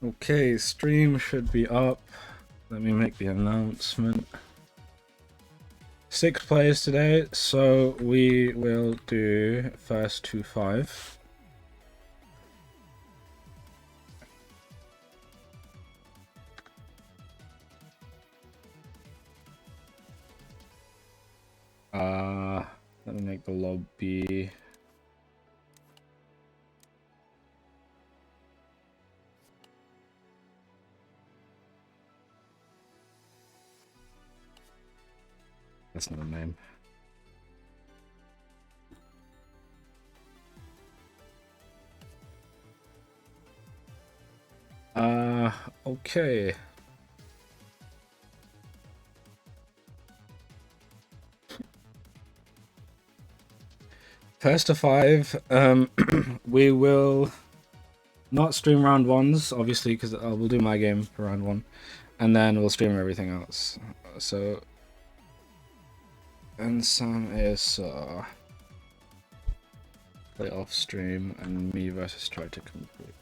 Okay, stream should be up. Let me make the announcement. 6 players today, so we will do first to 5. Let me make the lobby. That's not a name. Okay. First to 5, we will not stream round 1s, obviously, because we'll do my game for round 1, and then we'll stream everything else. So, and Sam is play off stream, and me versus try to complete.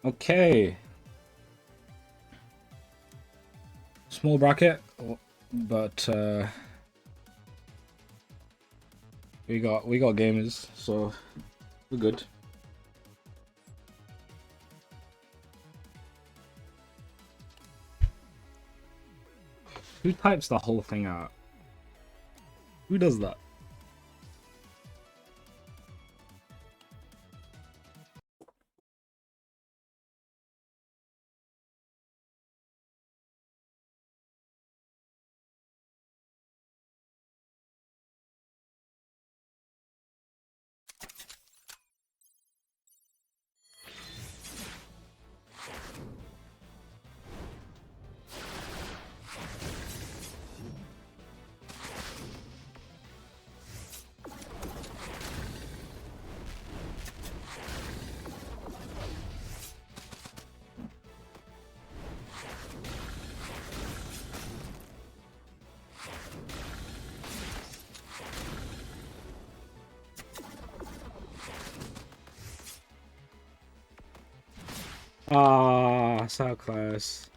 Okay. Small bracket, but we got gamers, so we're good. Who types the whole thing out? Who does that? Ah, so close.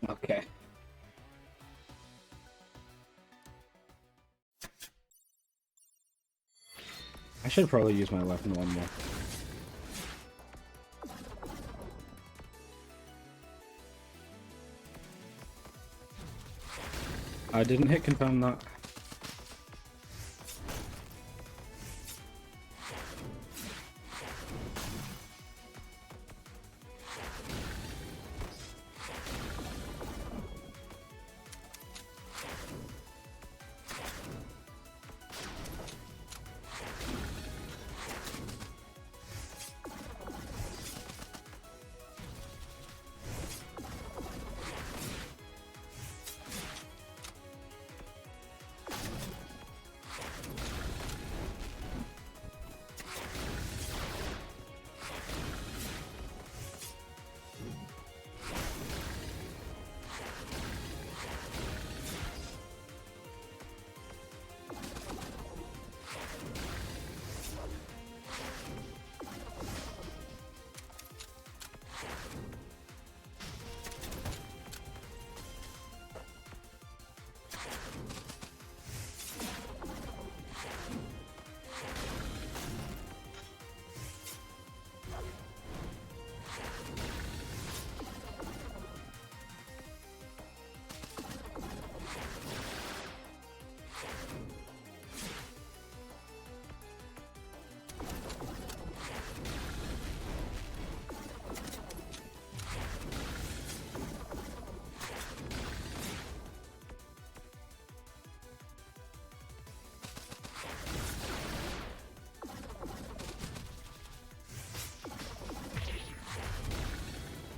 Okay. I should probably use my weapon one more. I didn't hit confirm that.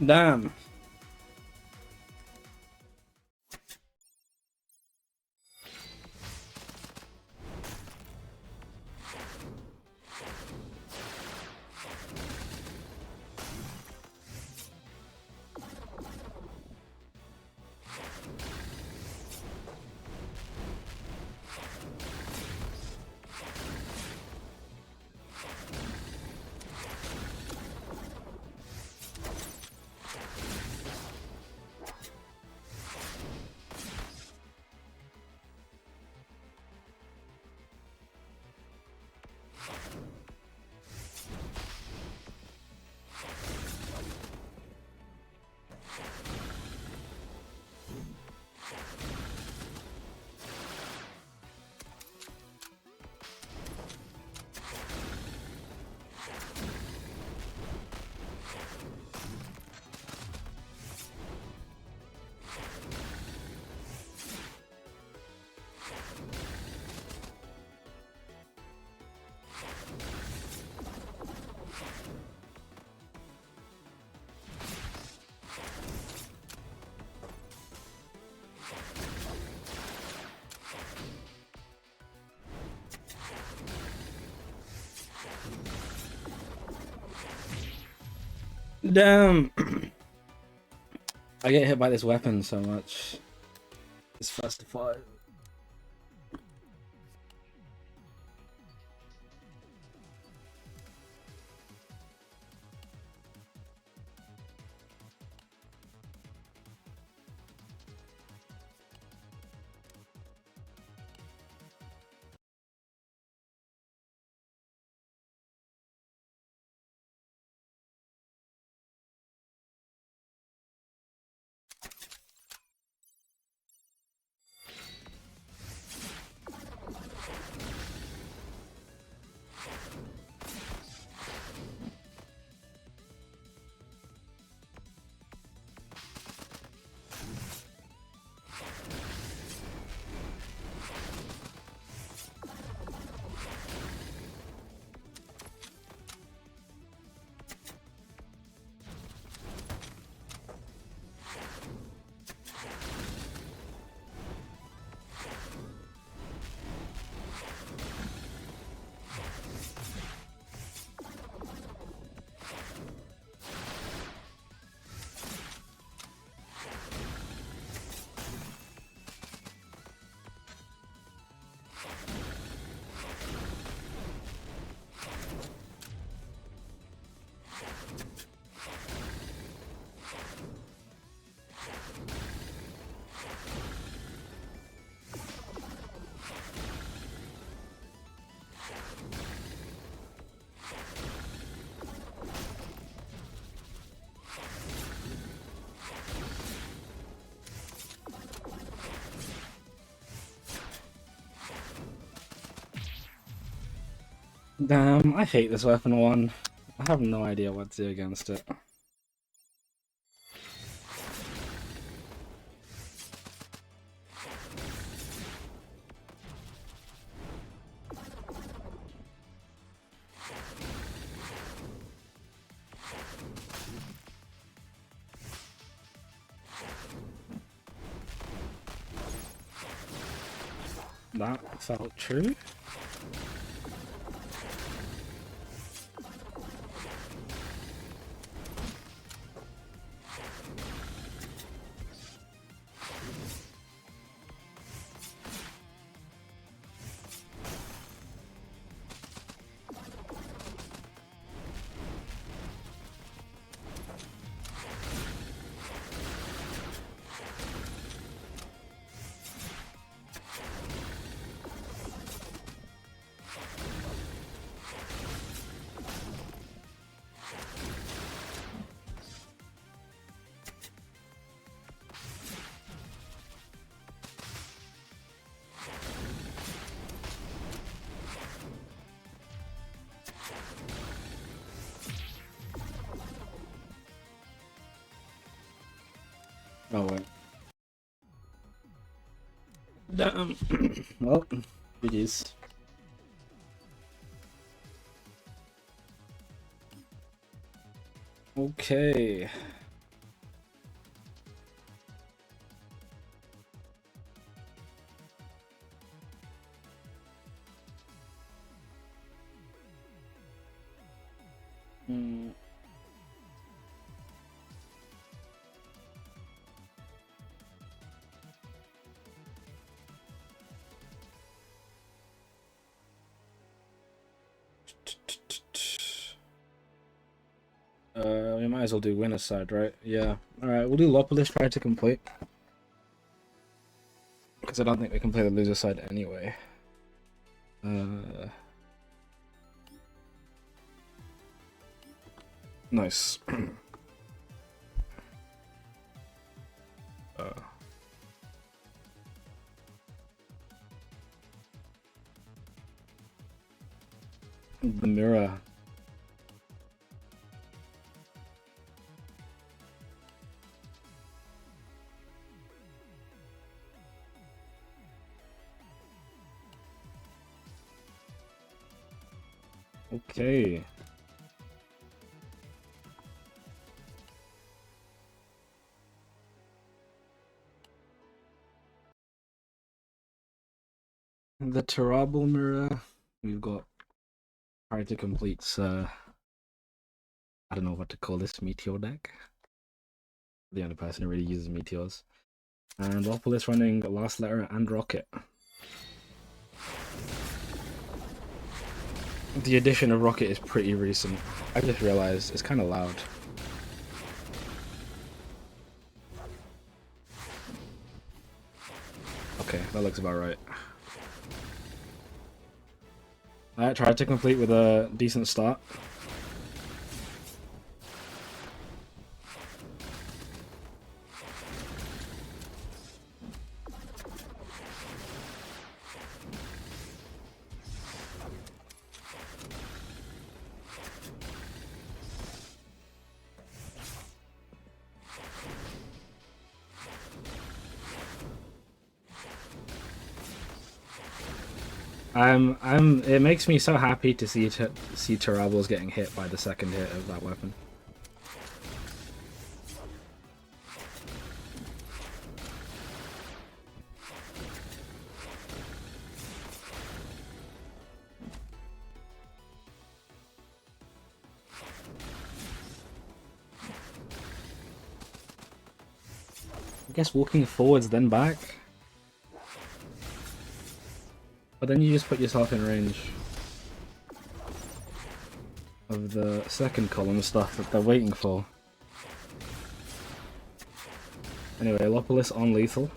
Damn. Damn. I get hit by this weapon so much. It's first to 5. Damn, I hate this weapon one. I have no idea what to do against it. That felt true. Oh wait. Damn. Well, GG's. Okay. Mm. We might as well do winner's side, right? Yeah. Alright, we'll do Lopolis try to complete. Because I don't think we can play the loser side anyway. Nice. The mirror. Okay. The terrible mirror. We've got hard to complete. I don't know what to call this meteor deck. The only person who really uses meteors. And Lopolis running Last Letter and Rocket. The addition of Rocket is pretty recent. I just realized it's kind of loud. Okay, that looks about right. I tried to complete with a decent start. It makes me so happy to see Terribles getting hit by the second hit of that weapon. I guess walking forwards then back. But then you just put yourself in range of the second column stuff that they're waiting for. Anyway, Lopolis on lethal.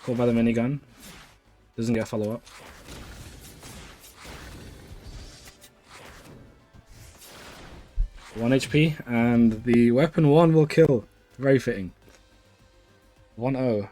Caught by the minigun. Doesn't get a follow-up. One HP, and the weapon 1 will kill. Very fitting. 1-0.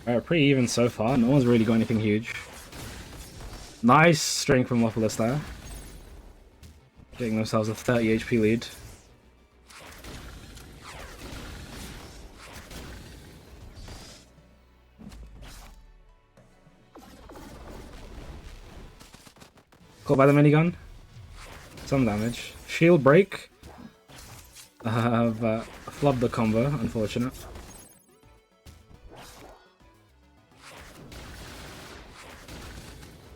Alright, pretty even so far. No one's really got anything huge. Nice string from Lopolis there. Getting themselves a 30 HP lead. Caught by the minigun. Some damage. Shield break. But flubbed the combo, unfortunate.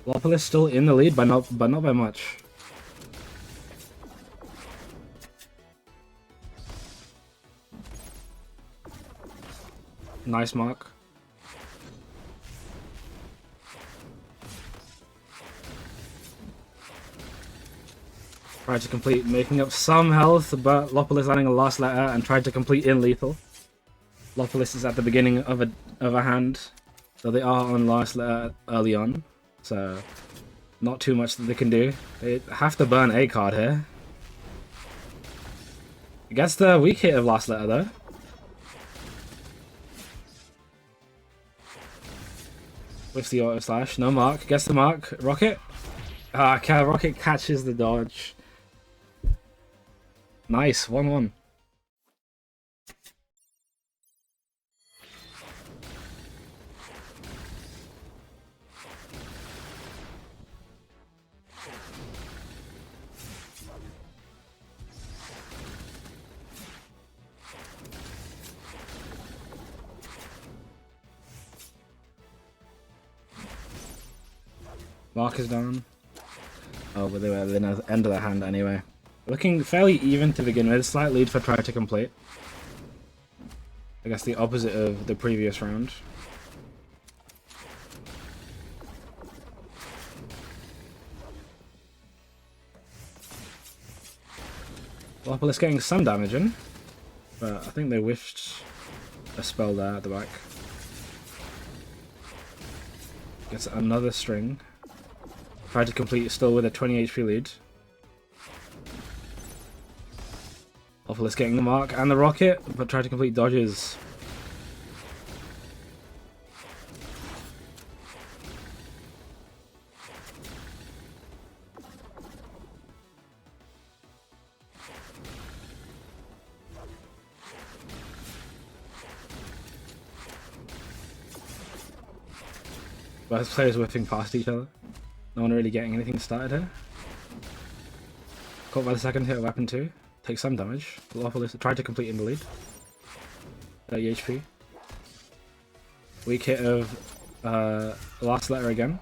Lopolis still in the lead, but not by much. Nice mark. Tried to complete, making up some health, but Lopolis landing a last letter and tried to complete in lethal. Lopolis is at the beginning of a hand, so they are on last letter early on. So, not too much that they can do. They have to burn a card here. Gets the weak hit of last letter though. With the auto slash, no mark. Gets the mark. Rocket. Rocket catches the dodge. Nice, 1-1. Mark is down. Oh, but they were at the end of the hand anyway. Looking fairly even to begin with. Slight lead for try to complete. I guess the opposite of the previous round. Lopolis getting some damage in, but I think they wished a spell there at the back. Gets another string. Try to complete still with a 20 HP lead. Lopolis getting the mark and the rocket, but try to complete dodges. Both players whiffing past each other. No one really getting anything started here. Caught by the second hit of weapon 2. Takes some damage. Lopolis tried to complete in the lead. 30 HP. Weak hit of last letter again.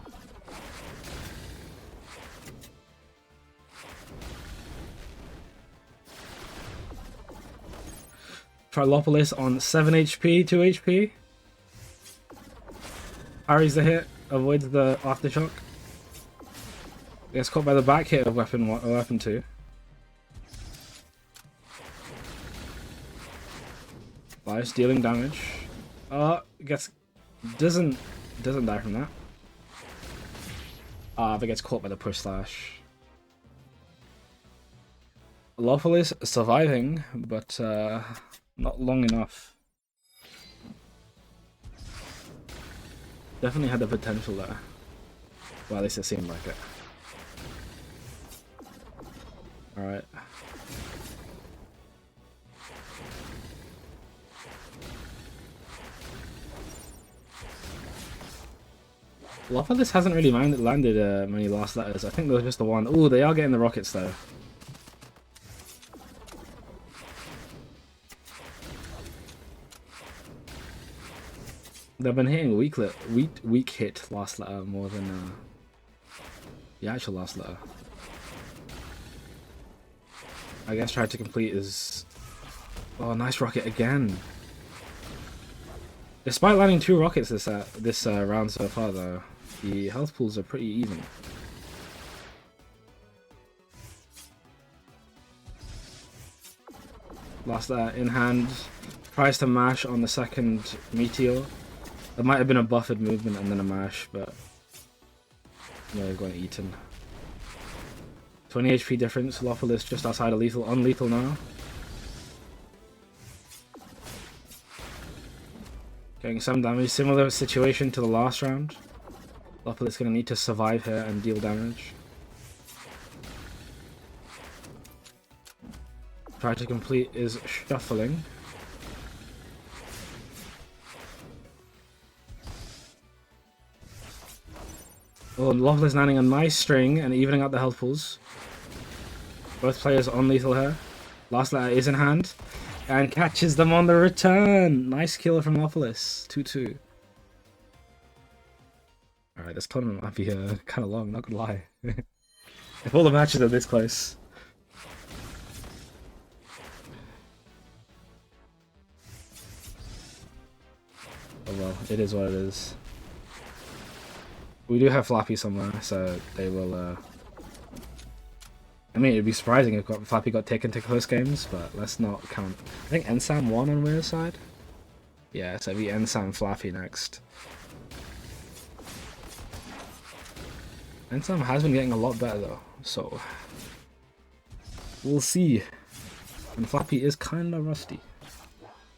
Try Lopolis on 7 HP, 2 HP. Parries the hit, avoids the aftershock. Gets caught by the back hit of weapon 2. Lives dealing damage. Doesn't die from that. But gets caught by the push slash. Lopolis surviving, but not long enough. Definitely had the potential there. Well, at least it seemed like it. Alright. Lopolis hasn't really landed many last letters. I think there was just the one. Ooh, they are getting the rockets though. They've been hitting weak hit last letter more than the actual last letter. I guess try to complete is... Oh, nice rocket again. Despite landing 2 rockets this round so far though, the health pools are pretty even. Last letter in hand. Tries to mash on the second meteor. There might have been a buffered movement and then a mash, but no, they've gone eaten. 20 HP difference. Lopolis just outside of lethal, unlethal now. Getting some damage. Similar situation to the last round. Lopolis gonna need to survive here and deal damage. Try to complete is shuffling. Oh, Lopolis landing a nice string and evening out the health pools. Both players on lethal here. Last letter is in hand. And catches them on the return. Nice kill from Lopolis. 2-2. Alright, this tournament might be kind of long, not gonna lie. If all the matches are this close. Oh well, it is what it is. We do have Flappy somewhere, so they will... I mean, it'd be surprising if Flappy got taken to close games, but let's not count. I think Ensam won on Weir's side? Yeah, so it'd be Ensam Flappy next. Ensam has been getting a lot better though, so... We'll see. And Flappy is kinda rusty.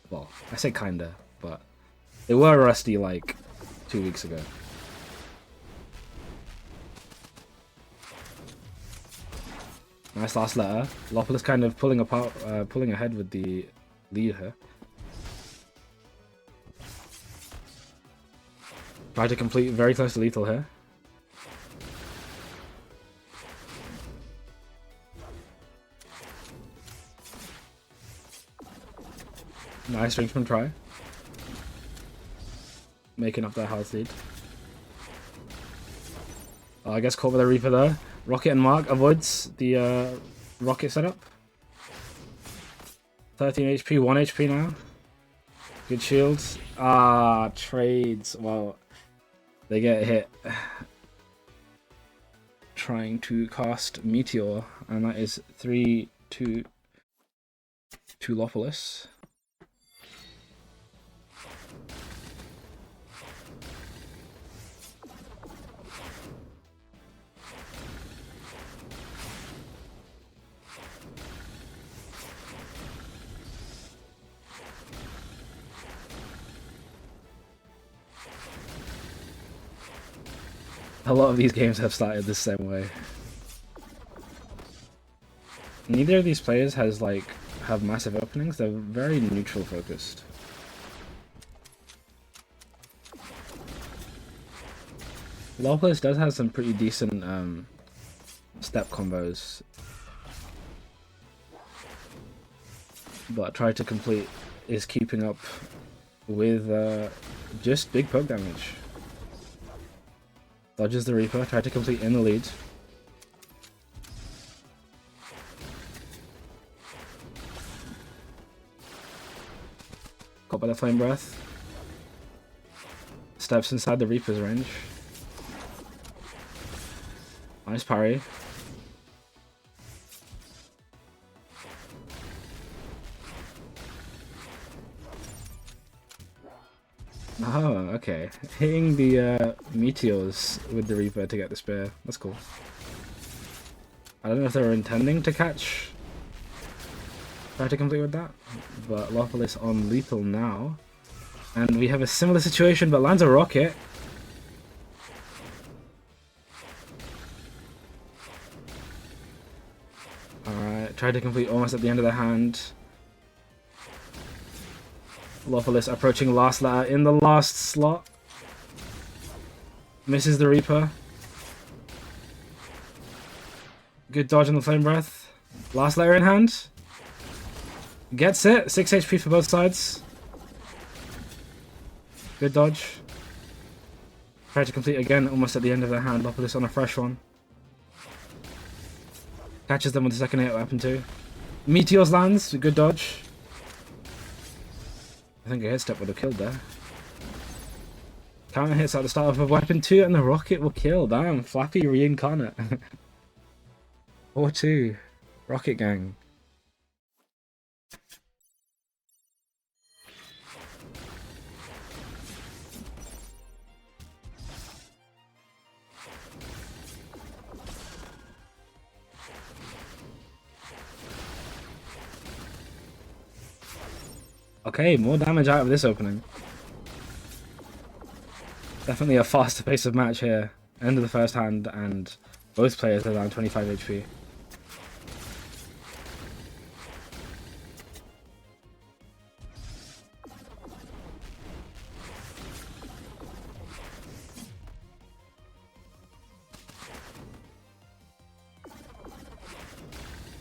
Well, I say kinda, but... They were rusty like 2 weeks ago. Nice last letter. Lopolis kind of pulling apart, pulling ahead with the lead here. Try to complete very close to lethal here. Nice rangeman try. Making up that health lead. Oh, I guess caught by the Reaper there. Rocket and Mark avoids the rocket setup. 13 HP, 1 HP now. Good shields. Ah, trades. Well, they get hit. Trying to cast Meteor, and that is 3-2 to Lopolis. A lot of these games have started the same way. Neither of these players have massive openings. They're very neutral focused. Lopolis does have some pretty decent step combos, but Try to Complete is keeping up with just big poke damage. Dodges the Reaper, Try to Complete in the lead. Got by the Flame Breath. Steps inside the Reaper's range. Nice parry. Oh, okay. Hitting the meteors with the Reaper to get the spear. That's cool. I don't know if they were intending to Try to Complete with that, but Lopolis on lethal now. And we have a similar situation, but lands a rocket. Alright, Try to Complete almost at the end of the hand. Lopolis approaching last letter in the last slot. Misses the Reaper. Good dodge on the Flame Breath. Last letter in hand. Gets it. 6 HP for both sides. Good dodge. Try to Complete again, almost at the end of their hand. Lopolis on a fresh one. Catches them with the second hit weapon too. Meteors lands. Good dodge. I think a hit step would have killed there. Counter hits at the start of a weapon 2 and the rocket will kill. Damn, Flappy reincarnate. 4-2. Rocket Gang. Okay, more damage out of this opening. Definitely a faster pace of match here. End of the first hand, and both players are down 25 HP.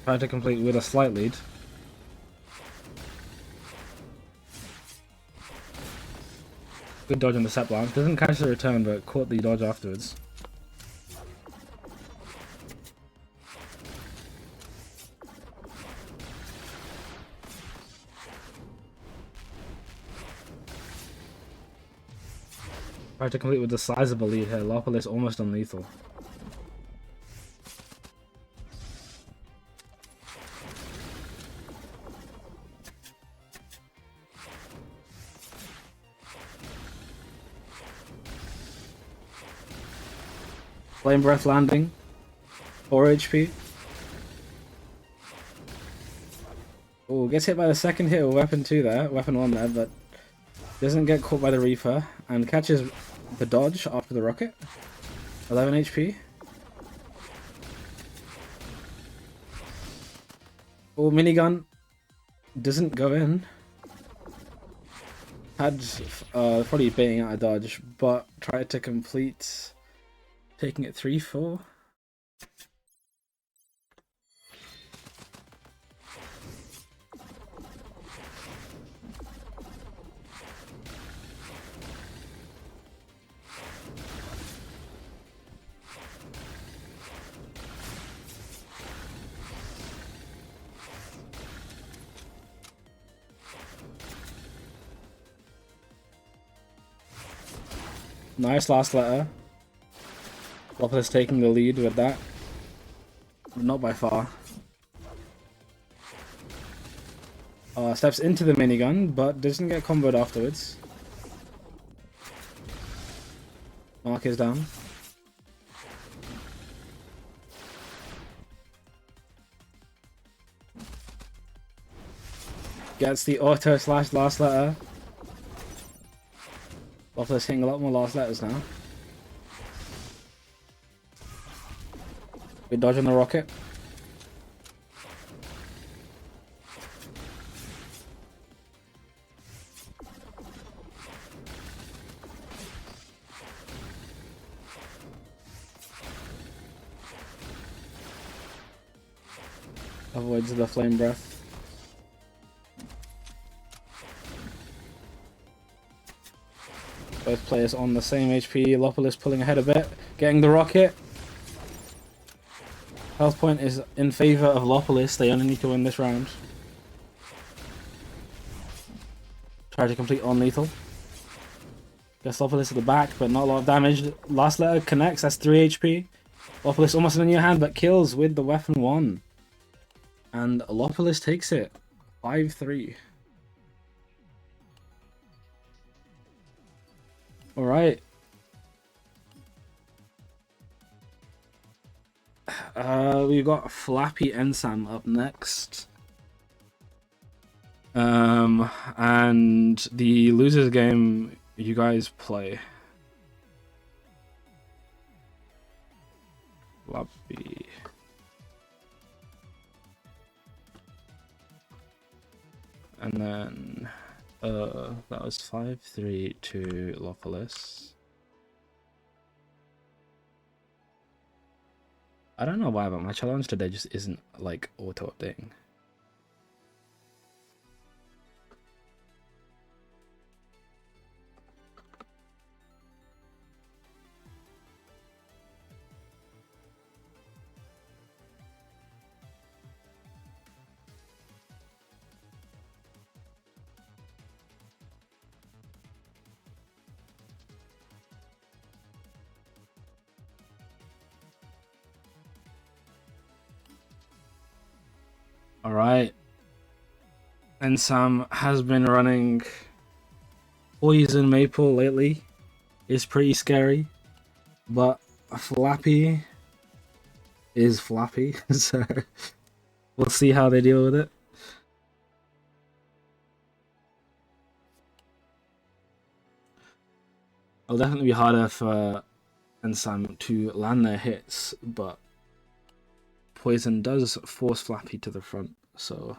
Try to Complete with a slight lead. Good dodge on the set block. Doesn't catch the return, but caught the dodge afterwards. Try to Complete with a sizable lead here. Lopolis almost on lethal. Flame Breath landing. 4 HP. Oh, gets hit by the second hit with weapon 2 there. Weapon 1 there, but doesn't get caught by the Reaper. And catches the dodge after the rocket. 11 HP. Oh, minigun doesn't go in. Had probably baiting out a dodge, but tried to complete, taking it 3-4. Nice last letter. Lopez taking the lead with that. Not by far. Steps into the minigun, but doesn't get comboed afterwards. Mark is down. Gets the auto slash last letter. Lopez hitting a lot more last letters now. We dodging the rocket. Avoids the flame breath. Both players on the same HP. Lopolis pulling ahead a bit. Getting the rocket. Health point is in favor of Lopolis. They only need to win this round. Try to complete on lethal. Gets Lopolis at the back, but not a lot of damage. Last letter connects. That's 3 HP. Lopolis almost in a new hand, but kills with the weapon 1. And Lopolis takes it. 5-3. Alright. We got Flappy Ensam up next. And the losers game you guys play. Flappy. And then that was 5-3 to Lopolis. I don't know why, but my challenge today just isn't like auto-updating. Alright. And Sam has been running Poison Maple lately. It's pretty scary. But Flappy is Flappy, so we'll see how they deal with it. It'll definitely be harder for Ensam to land their hits, but Poison does force Flappy to the front, so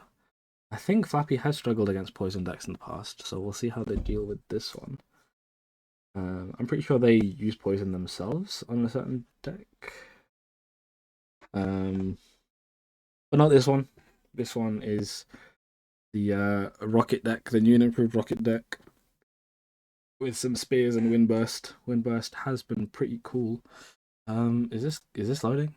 I think Flappy has struggled against Poison decks in the past, so we'll see how they deal with this one. I'm pretty sure they use Poison themselves on a certain deck. But not this one. This one is the Rocket deck, the new and improved Rocket deck, with some Spears and Windburst. Windburst has been pretty cool. Is this loading?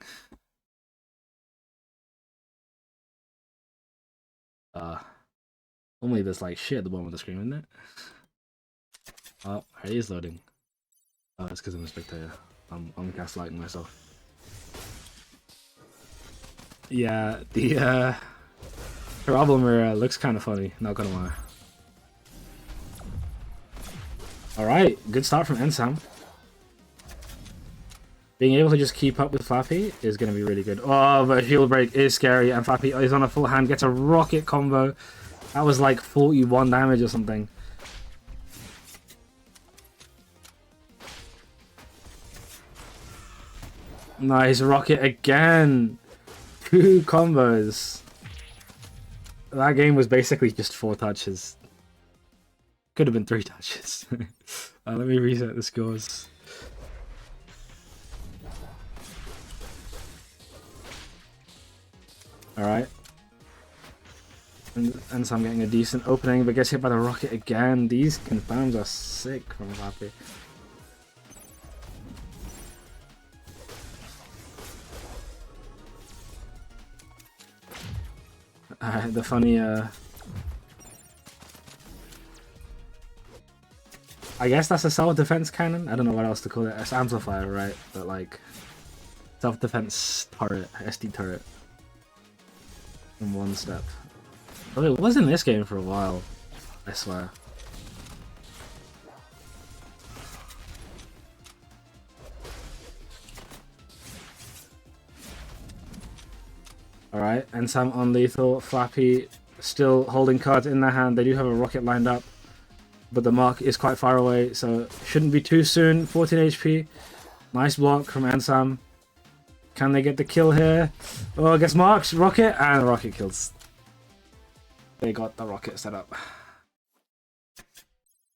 Normally there's like shit at the bottom of the screen, isn't it? Oh, it is loading. Oh, it's because I'm a spectator. I'm gaslighting myself. Yeah, the problem looks kind of funny, not gonna lie. Alright, good start from Ensam. Being able to just keep up with Flappy is going to be really good. Oh, but Shield Break is scary, and Flappy is on a full hand, gets a rocket combo. That was like 41 damage or something. Nice rocket again. 2 combos. That game was basically just 4 touches. Could have been 3 touches. Let me reset the scores. Alright. And so I'm getting a decent opening, but gets hit by the rocket again. These confirms are sick from Flappy. The funny, I guess that's a self-defense cannon? I don't know what else to call it. It's amplifier, right? But like, self-defense turret, SD turret. In one step. Oh, it was in this game for a while, I swear. Alright, and some on lethal. Flappy still holding cards in their hand. They do have a rocket lined up, but the mark is quite far away, so shouldn't be too soon. 14 HP. Nice block from Ansam. Can they get the kill here? Oh, gets marked. Rocket, and rocket kills. They got the rocket set up.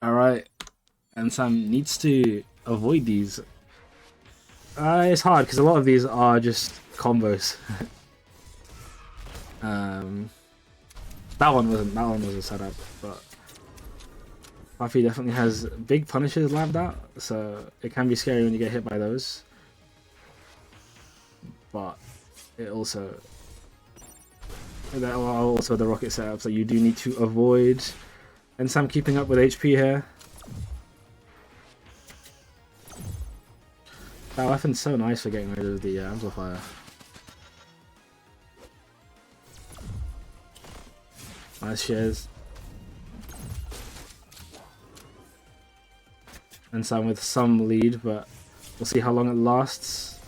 Alright. Ansam needs to avoid these. It's hard because a lot of these are just combos. That one was a setup, but Fluffy definitely has big punishes labbed out, so it can be scary when you get hit by those. But it also the rocket setup, so you do need to avoid. And Sam keeping up with HP here. That weapon's so nice for getting rid of the amplifier. Nice shares. And Sam with some lead, but we'll see how long it lasts.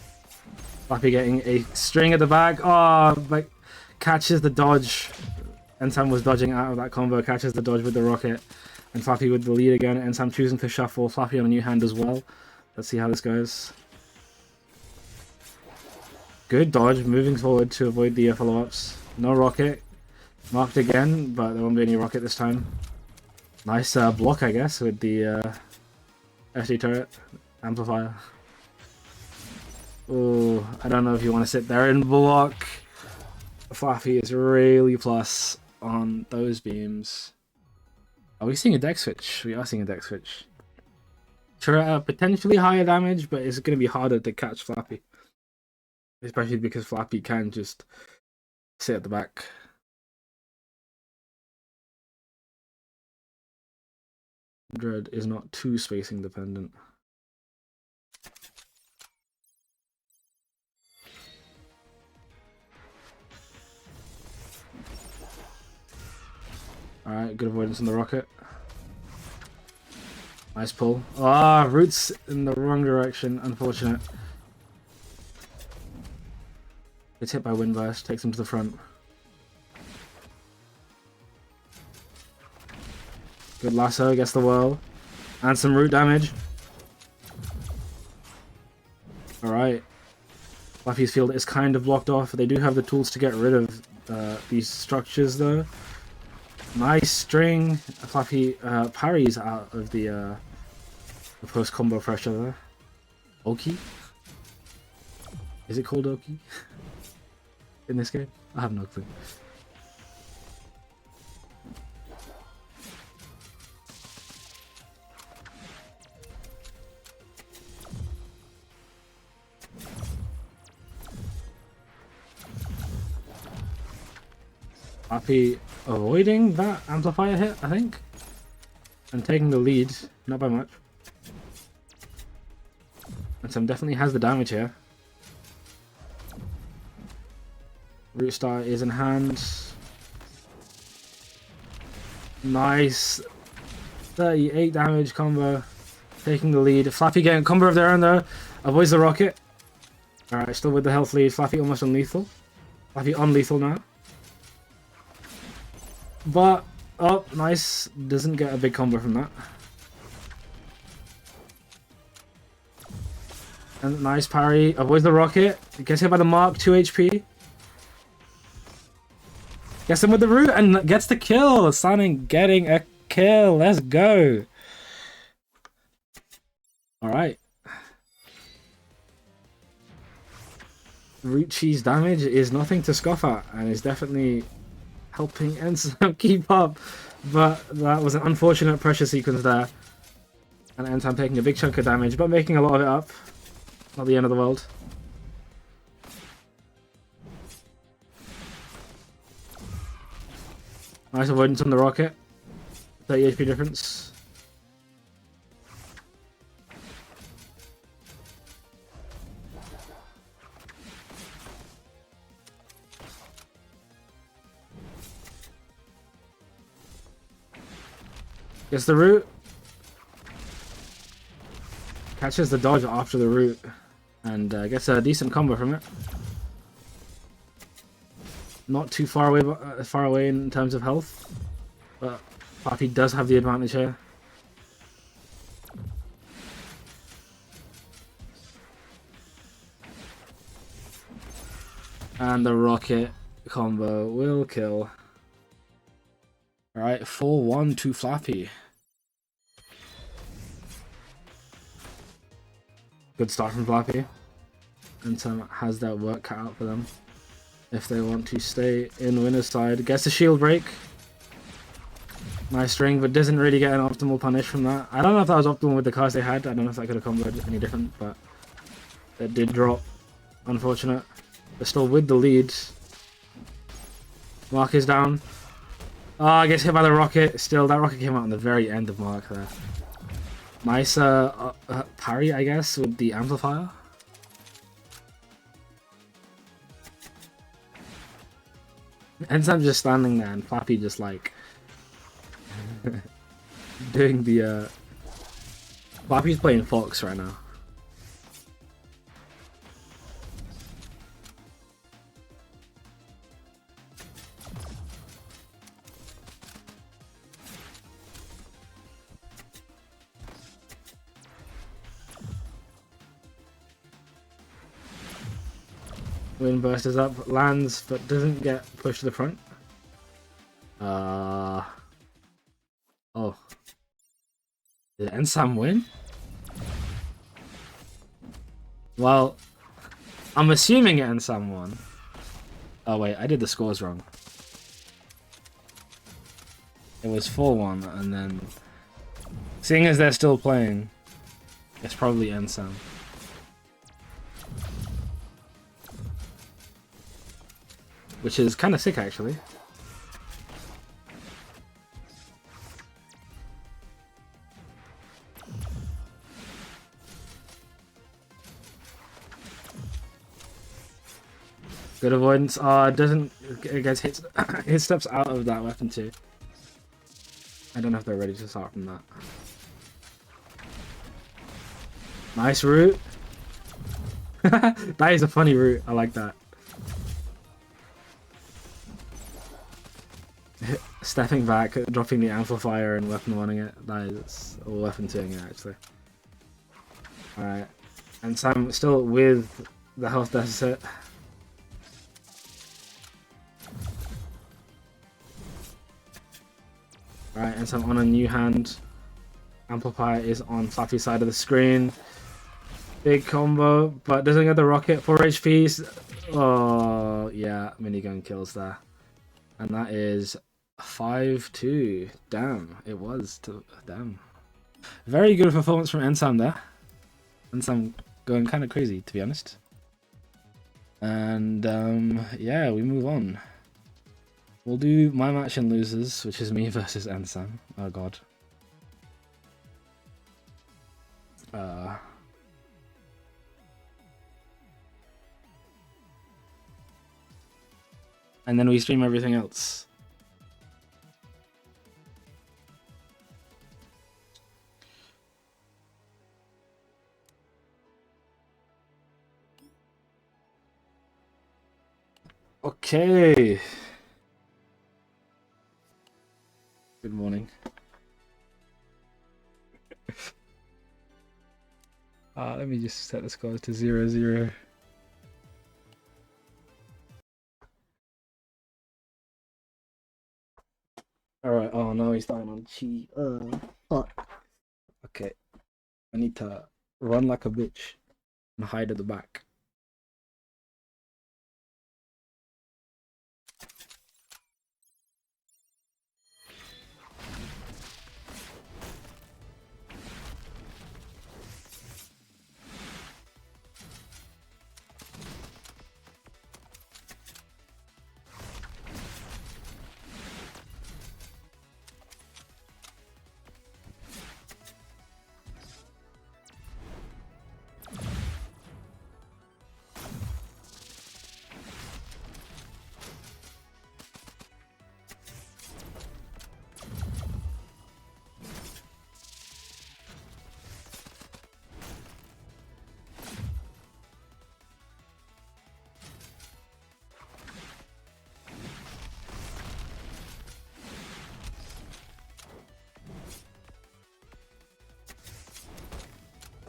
Flappy getting a string at the back. Oh, like catches the dodge. And Sam was dodging out of that combo, catches the dodge with the rocket. And Flappy with the lead again, and Sam choosing to shuffle. Flappy on a new hand as well. Let's see how this goes. Good dodge, moving forward to avoid the follow-ups. No rocket. Marked again, but there won't be any rocket this time. Nice block, I guess, with the SD turret amplifier. Oh, I don't know if you want to sit there and block. Flappy is really plus on those beams. Are we seeing a deck switch? We are seeing a deck switch. Potentially higher damage, but it's going to be harder to catch Flappy. Especially because Flappy can just sit at the back. Dread is not too spacing dependent. Alright, good avoidance on the rocket. Nice pull. Ah, roots in the wrong direction, unfortunate. Gets hit by wind burst, takes him to the front. Good lasso, gets the whirl. And some root damage. Alright. Fluffy's field is kind of blocked off. They do have the tools to get rid of these structures though. Nice string. Fluffy parries out of the post combo pressure there. Oki? Is it called Oki? In this game? I have no clue. Flappy avoiding that amplifier hit, I think. And taking the lead, not by much. And Sam definitely has the damage here. Root Star is in hand. Nice. 38 damage combo. Taking the lead. Flappy getting a combo of their own though. Avoids the rocket. Alright, still with the health lead. Flappy almost unlethal. Flappy unlethal now. But, oh, nice. Doesn't get a big combo from that. And nice parry. Avoids the rocket. Gets hit by the mark. 2 HP. Gets him with the root and gets the kill. Signing getting a kill. Let's go. Alright. Root cheese damage is nothing to scoff at and is definitely helping Ensam keep up. But that was an unfortunate pressure sequence there. And Ensam taking a big chunk of damage, but making a lot of it up. Not the end of the world. Nice avoidance on the rocket. 30 HP difference. Gets the root. Catches the dodge after the root. And gets a decent combo from it. Not too far away in terms of health. But Poppy does have the advantage here. And the rocket combo will kill. Alright, 4-1 to Flappy. Good start from Flappy. And Sam has that work cut out for them. If they want to stay in winner's side. Gets a shield break. Nice string, but doesn't really get an optimal punish from that. I don't know if that was optimal with the cards they had. I don't know if that could have comboed any different, but it did drop. Unfortunate. They're still with the lead. Mark is down. Oh, gets hit by the rocket. Still, that rocket came out on the very end of Mark there. Nice parry, I guess, with the amplifier. Ensam's just standing there and Flappy just like doing the Flappy's playing Fox right now. Wind burst is up, lands, but doesn't get pushed to the front. Oh. Did Ensam win? Well, I'm assuming Ensam won. Oh wait, I did the scores wrong. It was 4-1, and then... Seeing as they're still playing, it's probably Ensam. Which is kind of sick, actually. Good avoidance. It doesn't. It gets hit. It steps out of that weapon too. I don't know if they're ready to start from that. Nice route. That is a funny route. I like that. Stepping back, dropping the amplifier and weapon wanting it. That is a weapon doing it actually. Alright. And Sam still with the health deficit. Alright, and Sam on a new hand. Amplifier is on Flappy's side of the screen. Big combo, but doesn't get the rocket. 4 HP. Oh, yeah, minigun kills there. And that is 5-2. Damn, it was. Damn. Very good performance from Ensam there. Ensam going kind of crazy, to be honest. And yeah, we move on. We'll do my match and losers, which is me versus Ensam. Oh god. And then we stream everything else. Okay. Good morning. Let me just set the scores to 0-0. Alright, oh no, he's dying on chi. Fuck. Okay, I need to run like a bitch and hide at the back.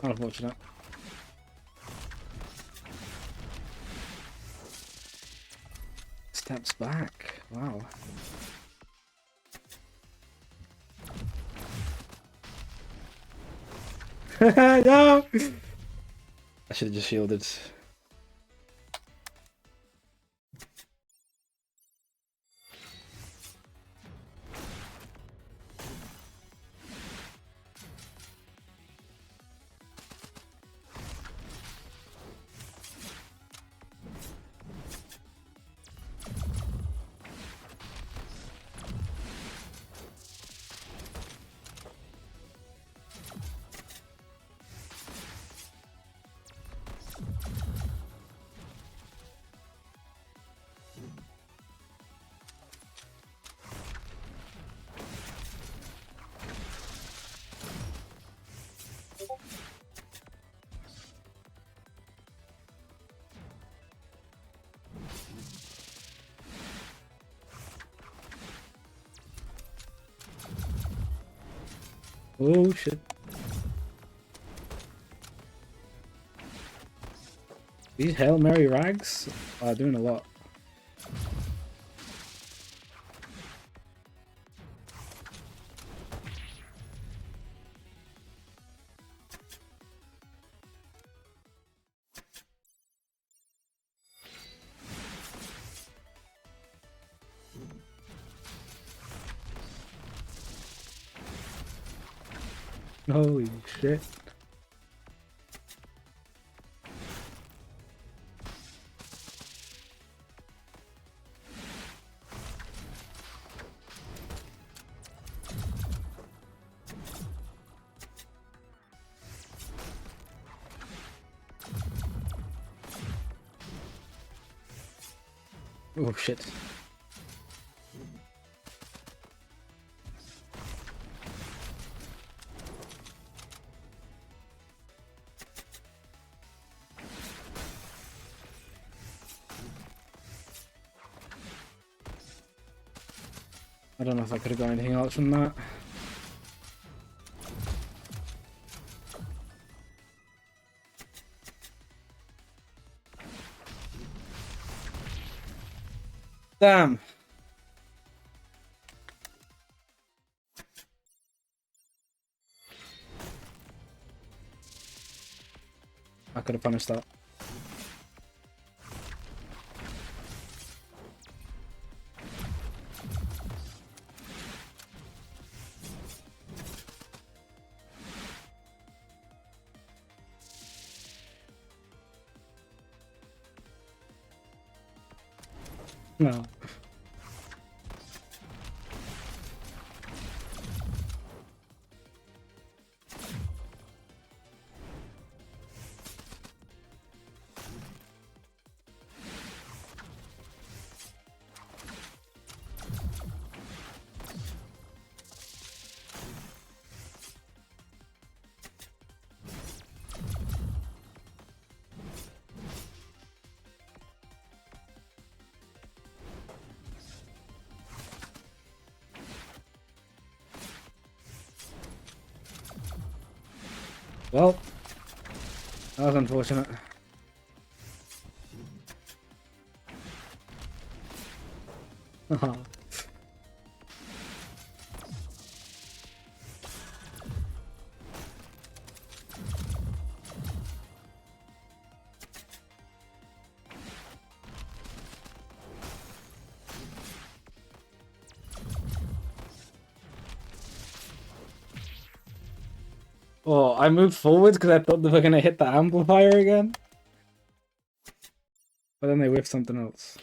Unfortunate. Steps back. Wow. No! I should have just shielded. Oh shit. These Hail Mary rags are doing a lot. Holy shit. Oh shit. I don't know if I could have got anything else from that. Damn. I could have punished that. No. Well, that was unfortunate. Oh, I moved forwards because I thought they were gonna hit the amplifier again. But then they whiffed something else.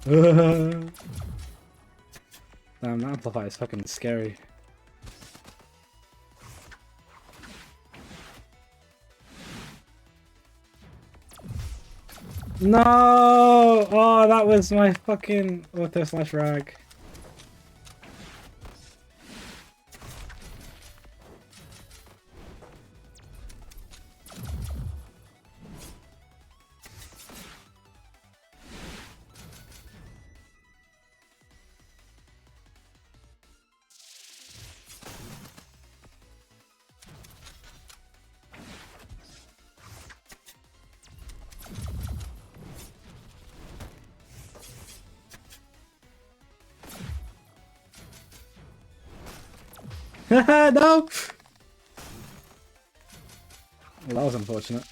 Damn, that amplifier is fucking scary. No! Oh, that was my fucking auto slash rag. No! Well, that was unfortunate.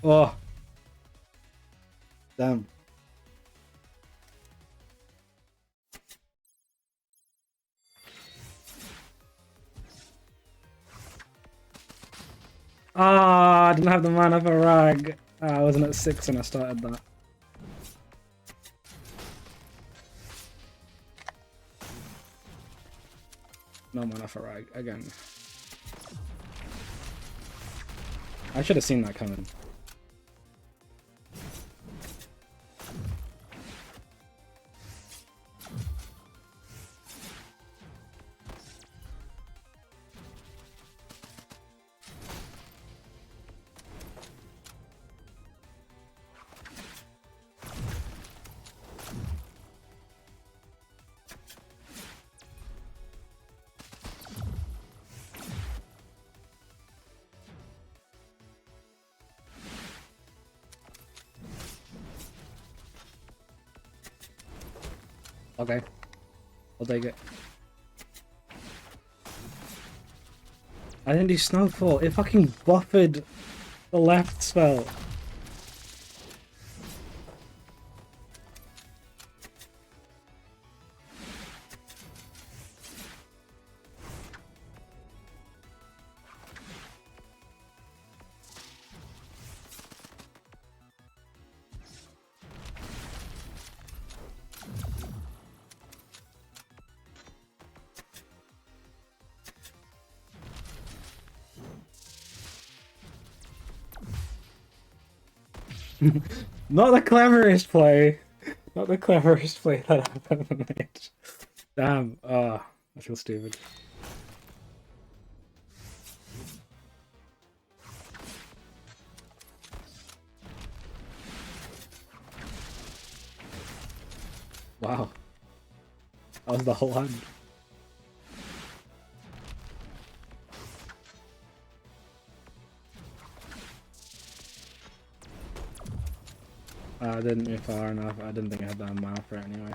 Oh. Damn. Ah, I didn't have the mana for rag. I wasn't at 6 when I started that. No mana for rag again. I should have seen that coming. Okay. I'll take it. I didn't do Snowfall. It fucking buffered the left spell. Not the cleverest play. Not the cleverest play that I've ever made. Damn. I feel stupid. Wow. That was the whole hand. I didn't move far enough. I didn't think I had that mana for it anyway.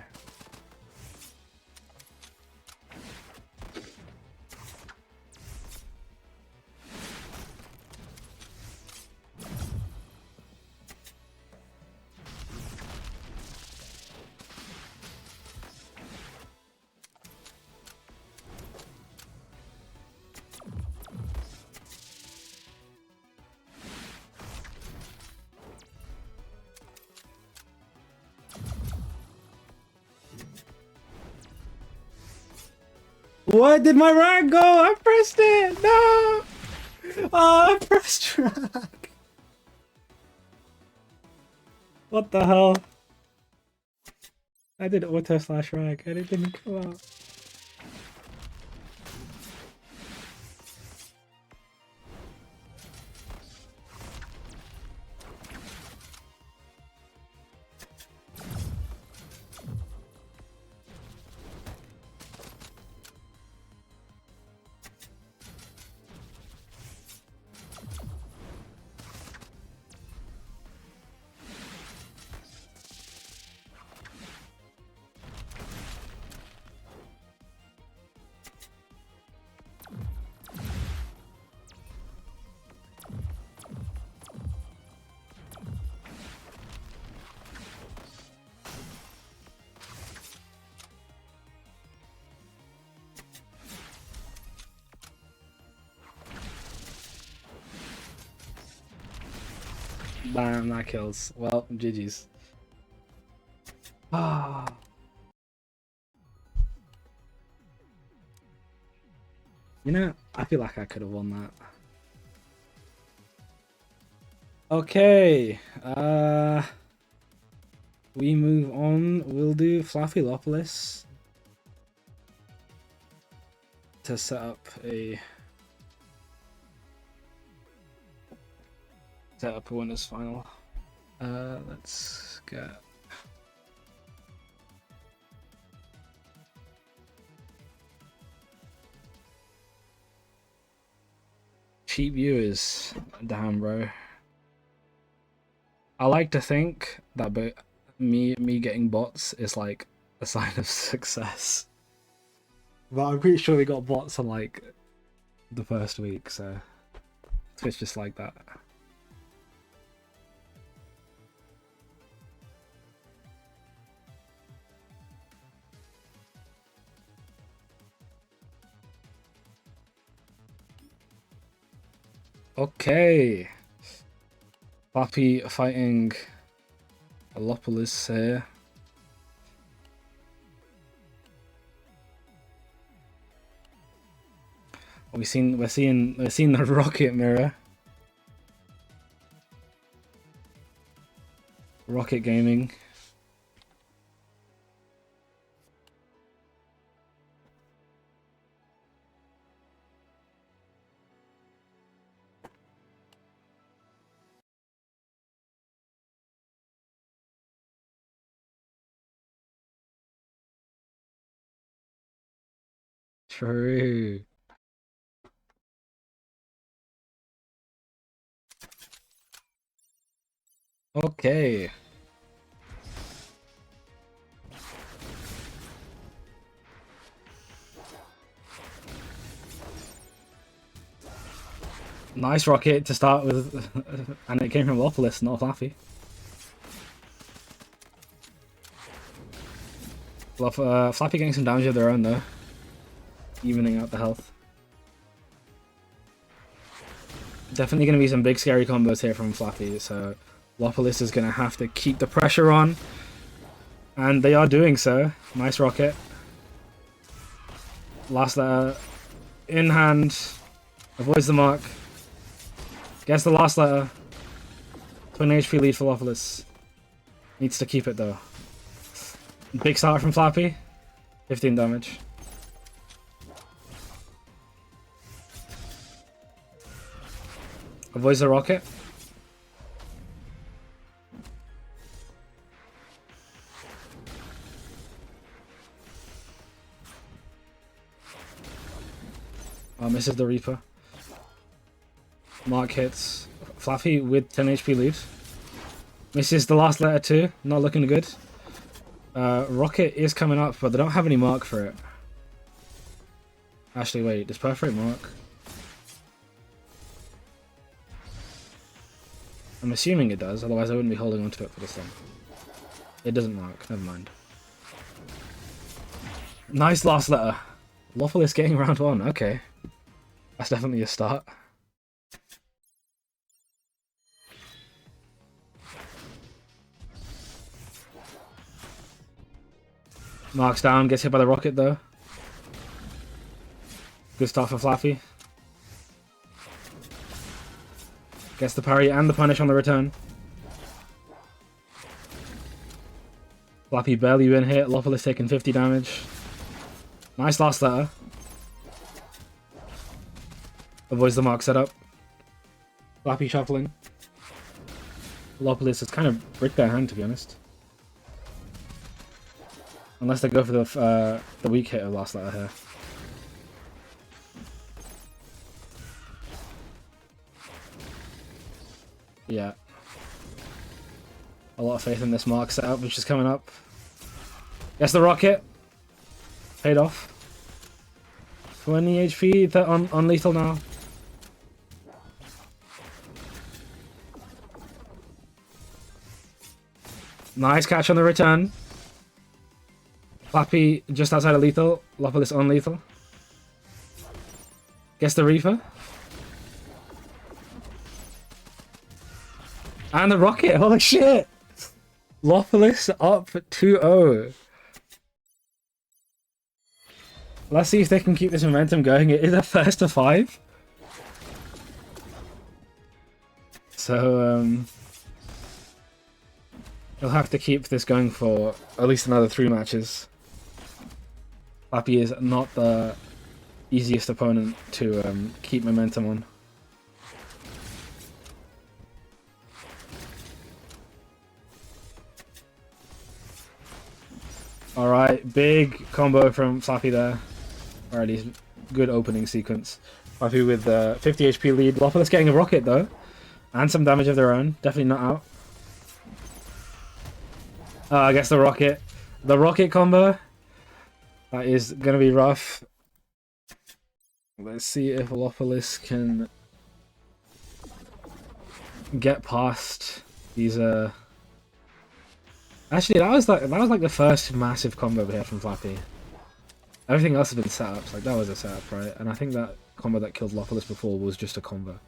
What did my rag go? I pressed it! No! Oh, I pressed rag! What the hell? I did auto slash rag and it didn't come out. Bam, that kills. Well, GG's. Ah. You know, I feel like I could have won that. Okay. We move on. We'll do Fluffylopolis to set up a winners final. Let's get cheap viewers. Damn, bro. I like to think that me getting bots is like a sign of success. But I'm pretty sure we got bots on like the first week, so Twitch just like that. Okay. Flappy fighting Alopolis here. We're seeing the rocket mirror. Rocket gaming. True. Okay. Nice rocket to start with, and it came from Lopolis, not Flappy. Flappy getting some damage of their own though, evening out the health. Definitely going to be some big scary combos here from Flappy, so Lopolis is going to have to keep the pressure on, and they are doing so. Nice rocket. Last letter in hand, avoids the mark. Gets the last letter. 20 HP lead for Lopolis. Needs to keep it though. Big start from Flappy. 15 damage. Avoids the rocket. Misses the Reaper. Mark hits. Flappy with 10 HP lead. Misses the last letter too. Not looking good. Rocket is coming up, but they don't have any mark for it. Actually, wait. Does Perforate mark? I'm assuming it does, otherwise I wouldn't be holding onto it for this one. It doesn't mark. Never mind. Nice last letter. Lopolis getting round one. Okay. That's definitely a start. Marks down, gets hit by the rocket though. Good start for Flappy. Gets the parry and the punish on the return. Flappy barely been hit. Lopolis taking 50 damage. Nice last letter. Avoids the mark setup. Flappy shuffling. Lopolis has kind of bricked their hand, to be honest. Unless they go for the weak hit of last letter here. Yeah. A lot of faith in this mark setup, which is coming up. Guess the rocket. Paid off. 20 HP on lethal now. Nice catch on the return. Flappy just outside of lethal. Lopolis on lethal. Guess the Reaper. And the rocket. Holy shit. Lopolis up 2-0. Let's see if they can keep this momentum going. It is a first to 5. So, he'll have to keep this going for at least another 3 matches. Flappy is not the easiest opponent to keep momentum on. Alright, big combo from Flappy there. Or at least good opening sequence. Flappy with 50 HP lead. Lopolis getting a rocket though. And some damage of their own. Definitely not out. I guess the rocket. The rocket combo. That is going to be rough. Let's see if Lopolis can get past these Actually, that was like the first massive combo we had from Flappy. Everything else has been setups. Like that was a setup, right? And I think that combo that killed Lopolis before was just a combo.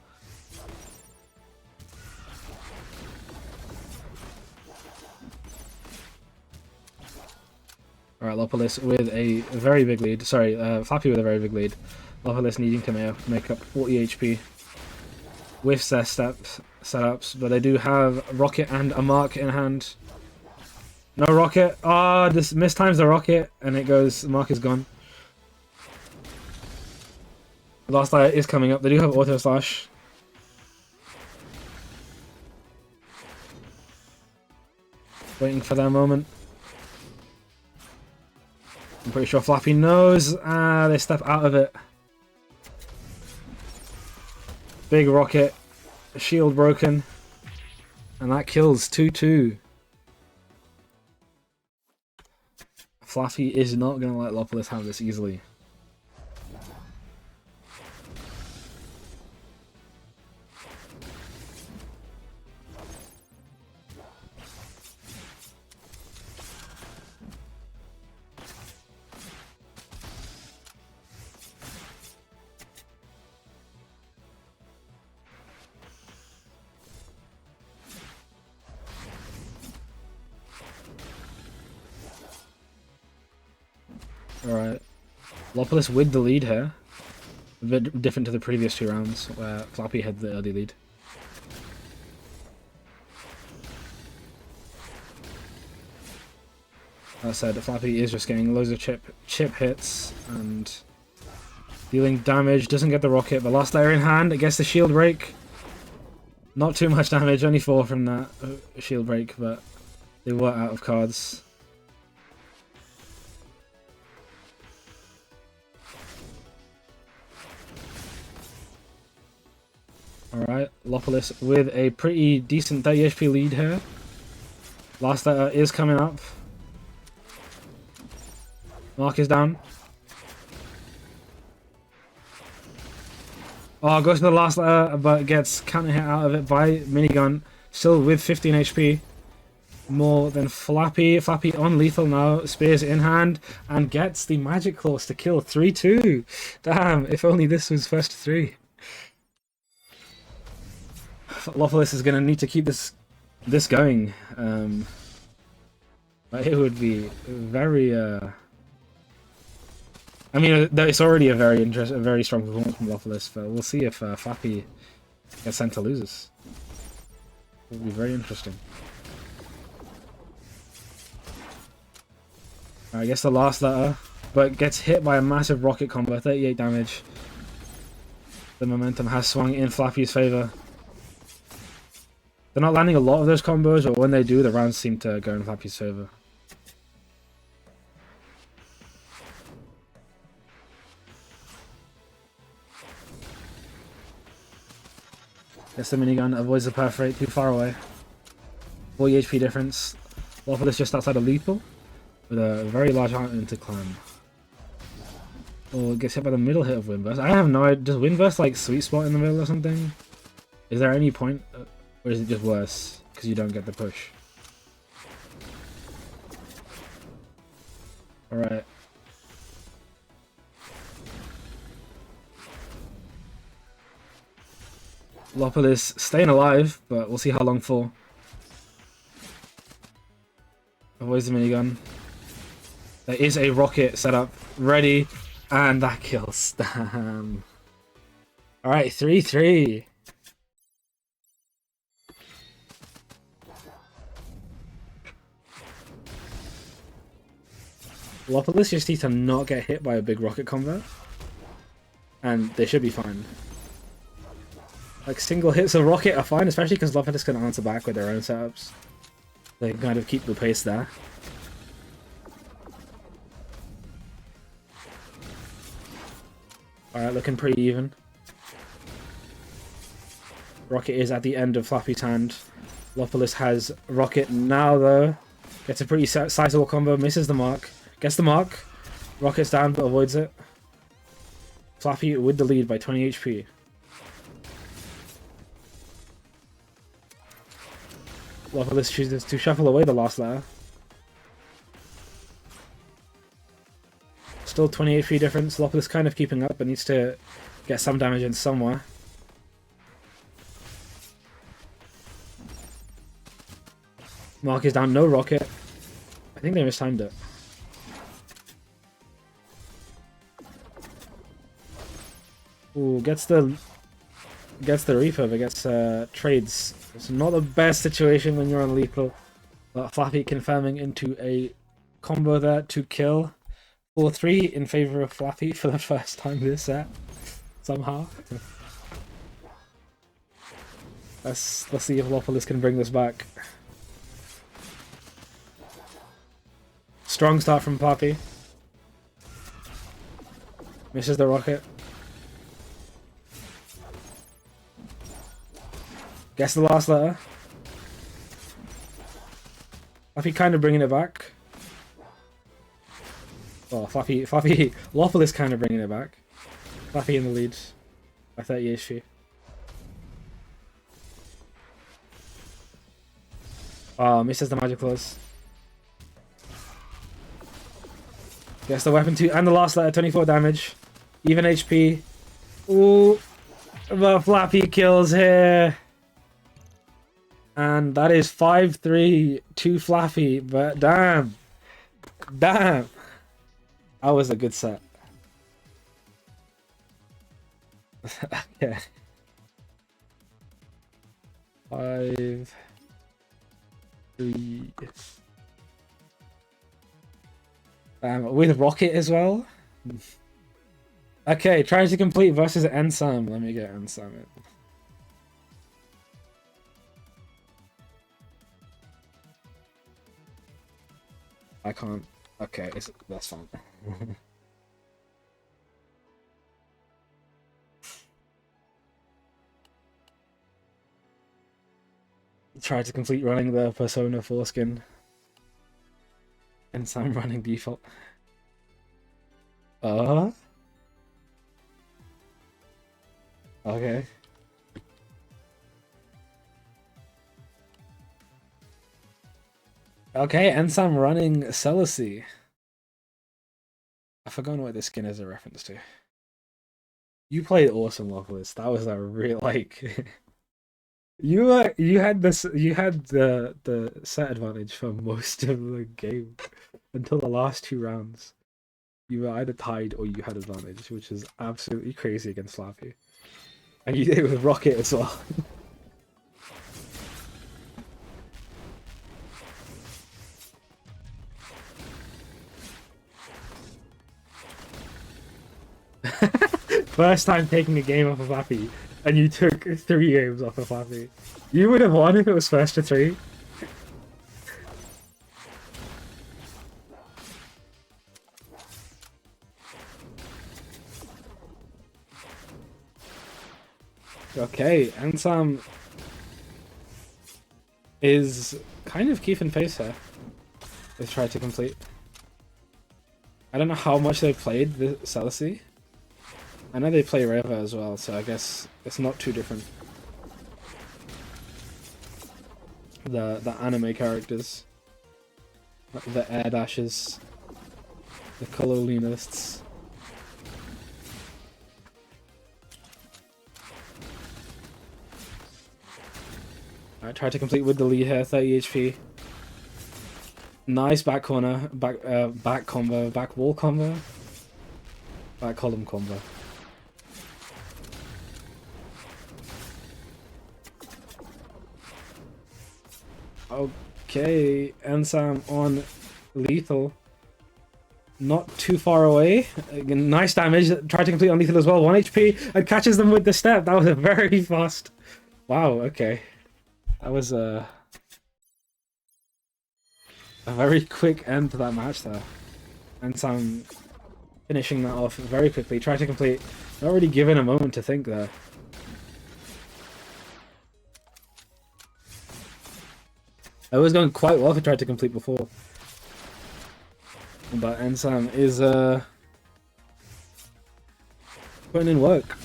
Alright, Lopolis with a very big lead. Sorry, Flappy with a very big lead. Lopolis needing to make up 40 HP. With their setups, but they do have Rocket and a Mark in hand. No Rocket. Ah, this mistimes the Rocket, and it goes. Mark is gone. Last eye is coming up. They do have Auto Slash. Waiting for their moment. I'm pretty sure Flappy knows. Ah, they step out of it. Big Rocket. Shield broken. And that kills 2-2. Flappy is not going to let Lopolis have this easily. Alright. Lopolis with the lead here. A bit different to the previous 2 rounds, where Flappy had the early lead. That said, Flappy is just getting loads of chip hits and dealing damage. Doesn't get the rocket. The last layer in hand. It gets the shield break. Not too much damage. Only 4 from that shield break, but they were out of cards. Alright, Lopolis with a pretty decent 30 HP lead here. Last letter is coming up. Mark is down. Oh, goes for the last letter, but gets counter hit out of it by Minigun. Still with 15 HP. More than Flappy. Flappy on lethal now. Spears in hand. And gets the Magic Claws to kill 3-2. Damn, if only this was first 3. Lopolis is going to need to keep this going. It would be very... I mean, it's already a very strong performance from Lopolis, but we'll see if Flappy gets sent to losers. It will be very interesting. I guess the last letter, but gets hit by a massive rocket combo, 38 damage. The momentum has swung in Flappy's favor. They're not landing a lot of those combos, but when they do, the rounds seem to go in Flappy's favor. Gets the minigun, avoids the perforate, too far away. 40 HP difference. Lopolis just outside of lethal, with a very large mountain to climb. Oh, it gets hit by the middle hit of Windburst. I have no idea. Does Windburst like sweet spot in the middle or something? Is there any point? Or is it just worse because you don't get the push? Alright. Lopolis staying alive, but we'll see how long for. Avoids the minigun. There is a rocket set up, ready, and that kills. Damn. Alright, 3-3. Lopolis just need to not get hit by a big rocket combo, and they should be fine. Like, single hits of rocket are fine, especially because Lopolis can answer back with their own setups. They can kind of keep the pace there. Alright, looking pretty even. Rocket is at the end of Flappy's hand. Lopolis has Rocket now, though. Gets a pretty sizable combo, misses the mark. Gets the mark. Rocket's down, but avoids it. Flappy with the lead by 20 HP. Lopolis chooses to shuffle away the last letter. Still 20 HP difference. Lopolis kind of keeping up, but needs to get some damage in somewhere. Mark is down, no rocket. I think they mistimed it. Ooh, gets the Reaper, but gets trades. It's not the best situation when you're on lethal. But Flappy confirming into a combo there to kill. 4-3 in favor of Flappy for the first time this set. Somehow. Let's see if Lopolis can bring this back. Strong start from Flappy. Misses the rocket. Guess the last letter. Flappy kind of bringing it back. Oh, Flappy, Lopolis kind of bringing it back. Flappy in the lead by 30 HP. Oh, misses the magic claws. Gets the weapon too, and the last letter, 24 damage. Even HP. Ooh, but Flappy kills here. And that is 5-3 to Flappy, but damn. Damn. That was a good set. Okay. 5-3. With Rocket as well. Okay, trying to complete versus Ensam. Let me get Ensam in. I can't. Okay, that's fine. Try to complete running the Persona 4 skin. And some running default. Okay. Okay, and some running Celicy. I've forgotten what this skin is a reference to. You played awesome, Lopolis. That was a real like. You had the set advantage for most of the game until the last 2 rounds. You were either tied or you had advantage, which is absolutely crazy against Flappy. And you did it with Rocket as well. First time taking a game off of Happy, and you took 3 games off of Happy. You would have won if it was first to 3. Okay, Ansam is kind of keeping pace here. Let's try to complete. I don't know how much they played the Celicy. I know they play Reva as well, so I guess it's not too different. The anime characters, the Air Dashes, the Colonialists. I tried to complete with the lead here, 30 HP. Nice back corner, back combo, back wall combo, back column combo. Okay, Ansam on lethal. Not too far away. Nice damage. Tried to complete on lethal as well. 1 HP and catches them with the step. That was a very fast. Wow, okay. That was a very quick end to that match there. Ansam finishing that off very quickly. Tried to complete. Not really given a moment to think there. I was going quite well if I tried to complete before. But Ansam is putting in work.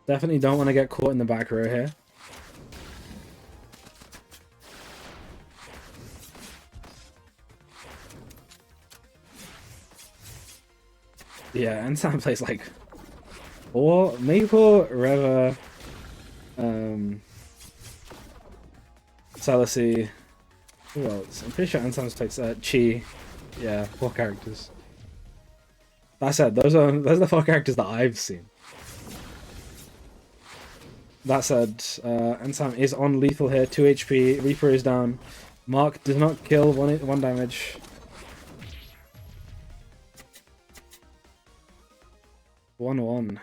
Definitely don't want to get caught in the back row here. Yeah, Ansam plays like 4, Maple, Reva, Celicy. Who else? I'm pretty sure Ansam's plays Chi. Yeah, 4 characters. That said, those are the 4 characters that I've seen. That said, Ansam is on lethal here, 2 HP, Reaper is down. Mark does not kill, 1 damage. 1-1.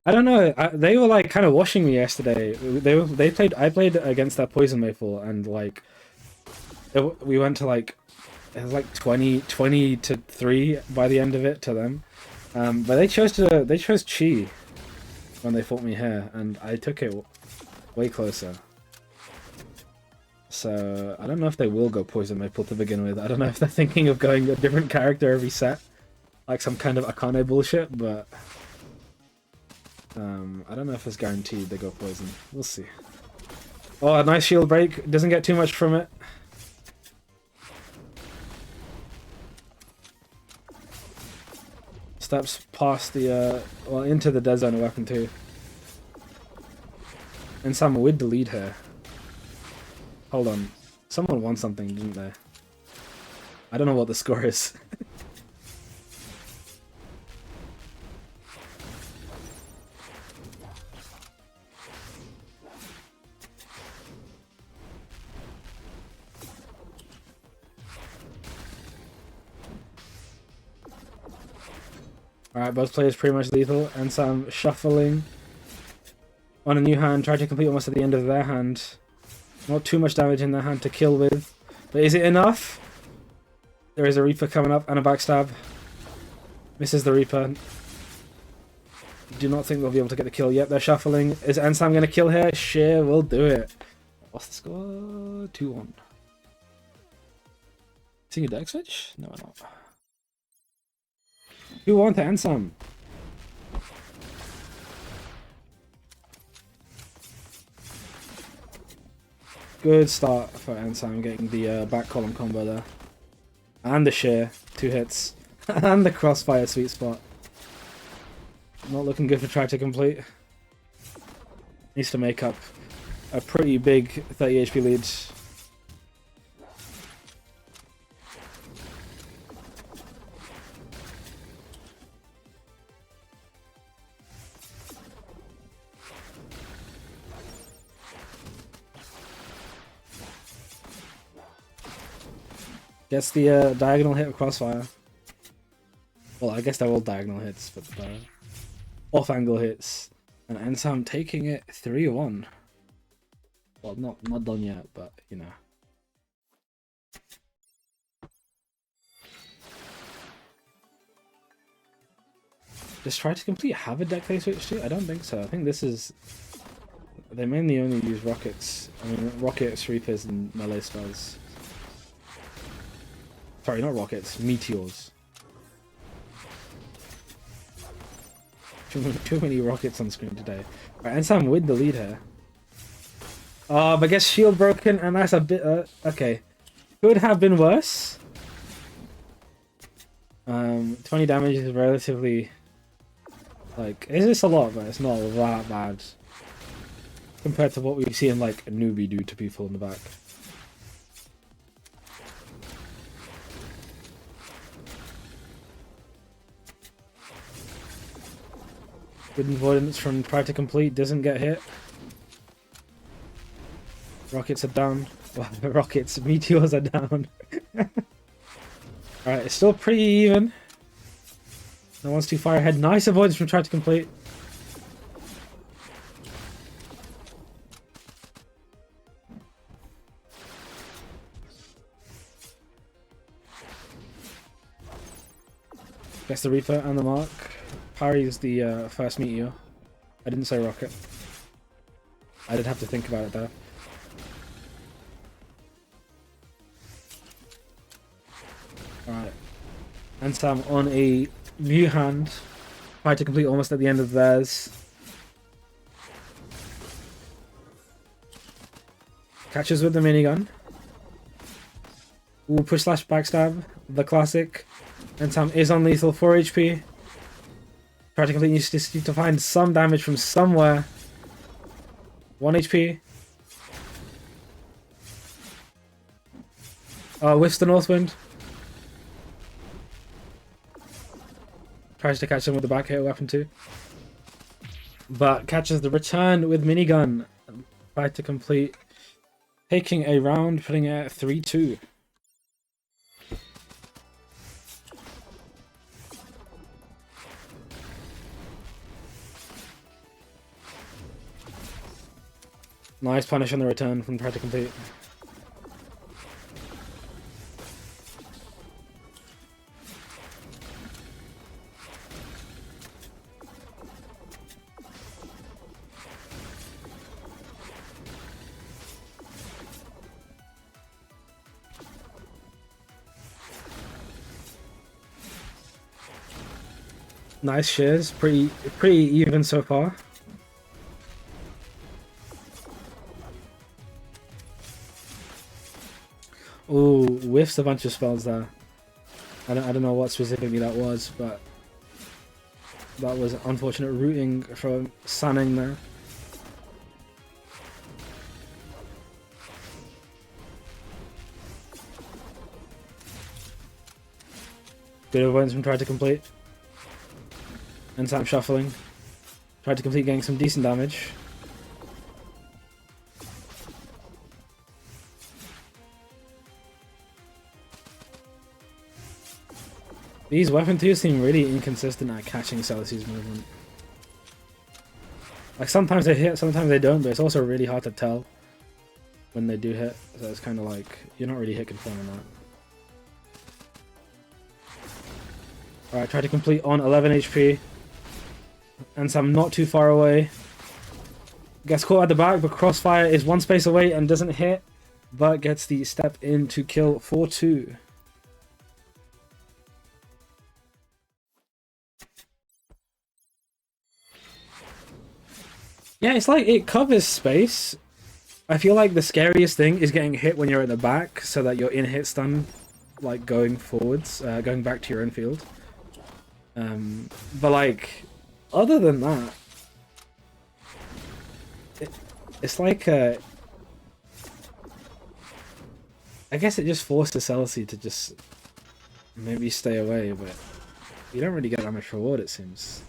I don't know. They were like kind of washing me yesterday. I played against that Poison Maple, and like we went to like it was like 20 to 3 by the end of it to them. But they chose Chi when they fought me here, and I took it way closer. So I don't know if they will go Poison Maple to begin with. I don't know if they're thinking of going a different character every set, like some kind of Akane bullshit, but I don't know if it's guaranteed they go Poison. We'll see. Oh, a nice shield break. Doesn't get too much from it. Steps past the, well, into the dead zone weapon too. And Sam with the lead here. Hold on. Someone won something, didn't they? I don't know what the score is. Alright, both players pretty much lethal, and Sam shuffling on a new hand, trying to complete almost at the end of their hand. Not too much damage in their hand to kill with, but is it enough? There is a Reaper coming up and a backstab. Misses the Reaper. Do not think they'll be able to get the kill yet. They're shuffling. Is Ansam going to kill here? Sure, we'll do it. What's the score? 2-1. Seeing a deck switch? No, I'm not. 2-1 to Ansam. Good start for Ansam, getting the back column combo there. And the shear, 2 hits. And the crossfire sweet spot. Not looking good for try to complete. Needs to make up a pretty big 30 HP lead. Gets the diagonal hit of Crossfire. Well, I guess they're all diagonal hits, but off-angle hits. And Ensam taking it 3-1. Well, not done yet, but, you know. Does Try to Complete have a deck they switch to? I don't think so. I think this is... They mainly only use rockets. I mean, rockets, reapers, and melee spells. Sorry, not rockets. Meteors. Too many rockets on screen today. Alright, Ensam with the lead here. But gets shield broken, and that's a bit... okay. Could have been worse. 20 damage is relatively... Like, it's a lot, but it's not that bad. Compared to what we see in, like, a newbie do to people in the back. Good avoidance from Try to Complete, doesn't get hit. Rockets are down. Well, rockets, meteors are down. Alright, it's still pretty even. No one's too far ahead. Nice avoidance from Try to Complete. Gets the Reaper and the Mark. Parries the first meteor. I didn't say rocket. I did have to think about it though. Alright. Ensam on a new hand. Try to Complete almost at the end of theirs. Catches with the minigun. Ooh, push slash backstab. The classic. Ensam is on lethal, 4 HP. Try to Complete needs to find some damage from somewhere. 1 HP. Whiffs the Northwind. Tries to catch him with the back hit weapon too. But catches the return with minigun. Try to Complete. Taking a round, putting it at 3-2. Nice punish on the return from Try to Complete. Nice shares, pretty even so far. Ooh, whiffs a bunch of spells there. I don't know what specifically that was, but that was unfortunate rooting from Sanning there. Good avoidance from Try to Complete. Ensam shuffling. Tried to Complete getting some decent damage. These weapon 2s seem really inconsistent at catching Celsius movement. Like sometimes they hit, sometimes they don't, but it's also really hard to tell when they do hit. So it's kind of like, you're not really hit confirming that. Alright, Try to Complete on 11 HP. Ensam not too far away. Gets caught at the back, but Crossfire is one space away and doesn't hit, but gets the step in to kill 4-2. Yeah, it's like it covers space. I feel like the scariest thing is getting hit when you're at the back, so that you're in hit stun, like going forwards, going back to your own field. But like, other than that, it's like I guess it just forces Celsi to just maybe stay away, but you don't really get that much reward, it seems.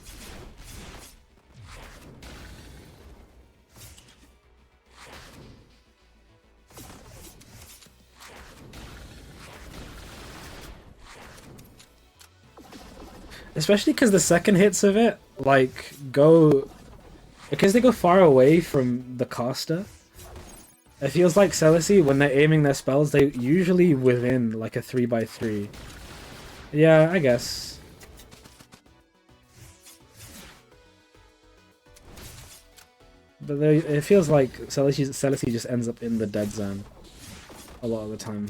Especially because the second hits of it, like, go... Because they go far away from the caster, it feels like Celici, when they're aiming their spells, they're usually within, like, a 3x3. Yeah, I guess. But it feels like Celici just ends up in the dead zone a lot of the time.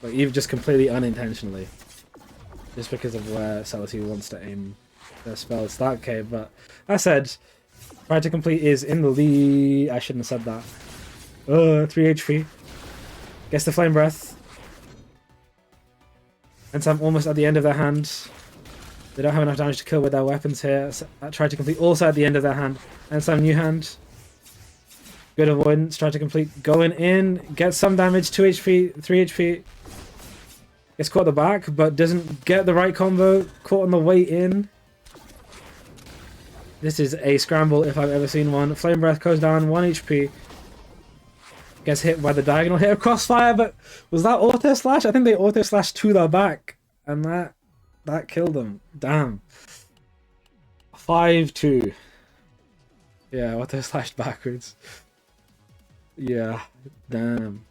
Like, even just completely unintentionally. Just because of where Celici wants to aim their spells. Okay, but I said, Try to Complete is in the lead. I shouldn't have said that. 3 HP. Gets the Flame Breath. And so I'm almost at the end of their hand. They don't have enough damage to kill with their weapons here. So Try to Complete also at the end of their hand. And some new hand. Good avoidance. Try to Complete going in. Gets some damage. 2 HP. 3 HP. Gets caught at the back, but doesn't get the right combo. Caught on the way in. This is a scramble if I've ever seen one. Flame Breath goes down. 1 HP. Gets hit by the diagonal hit of Crossfire, but was that auto slash? I think they auto slash to the back, and that killed them. Damn. 5-2. Yeah, auto slashed backwards. Yeah, damn.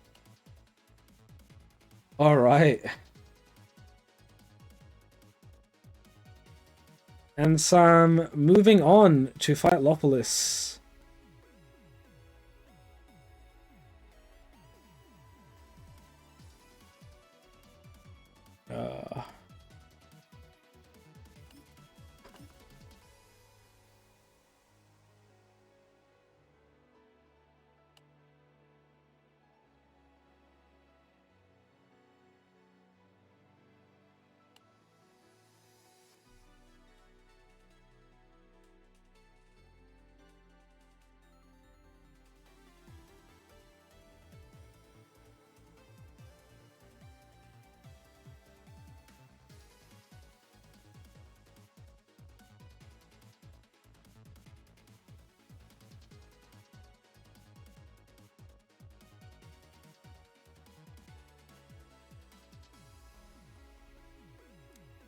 All right. And Sam moving on to fight Lopolis.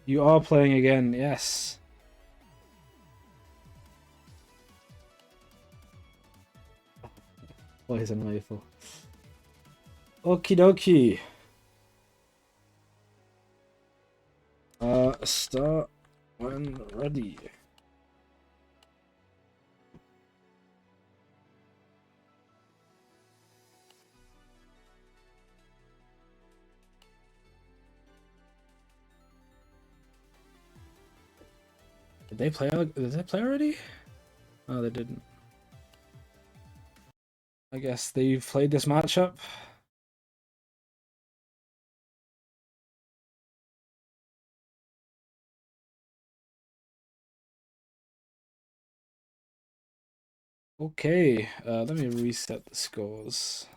You are playing again, yes. Poison rifle. Okie dokie. Start when ready. Did they play? Did they play already? Oh, they didn't. I guess they've played this matchup. Okay, let me reset the scores.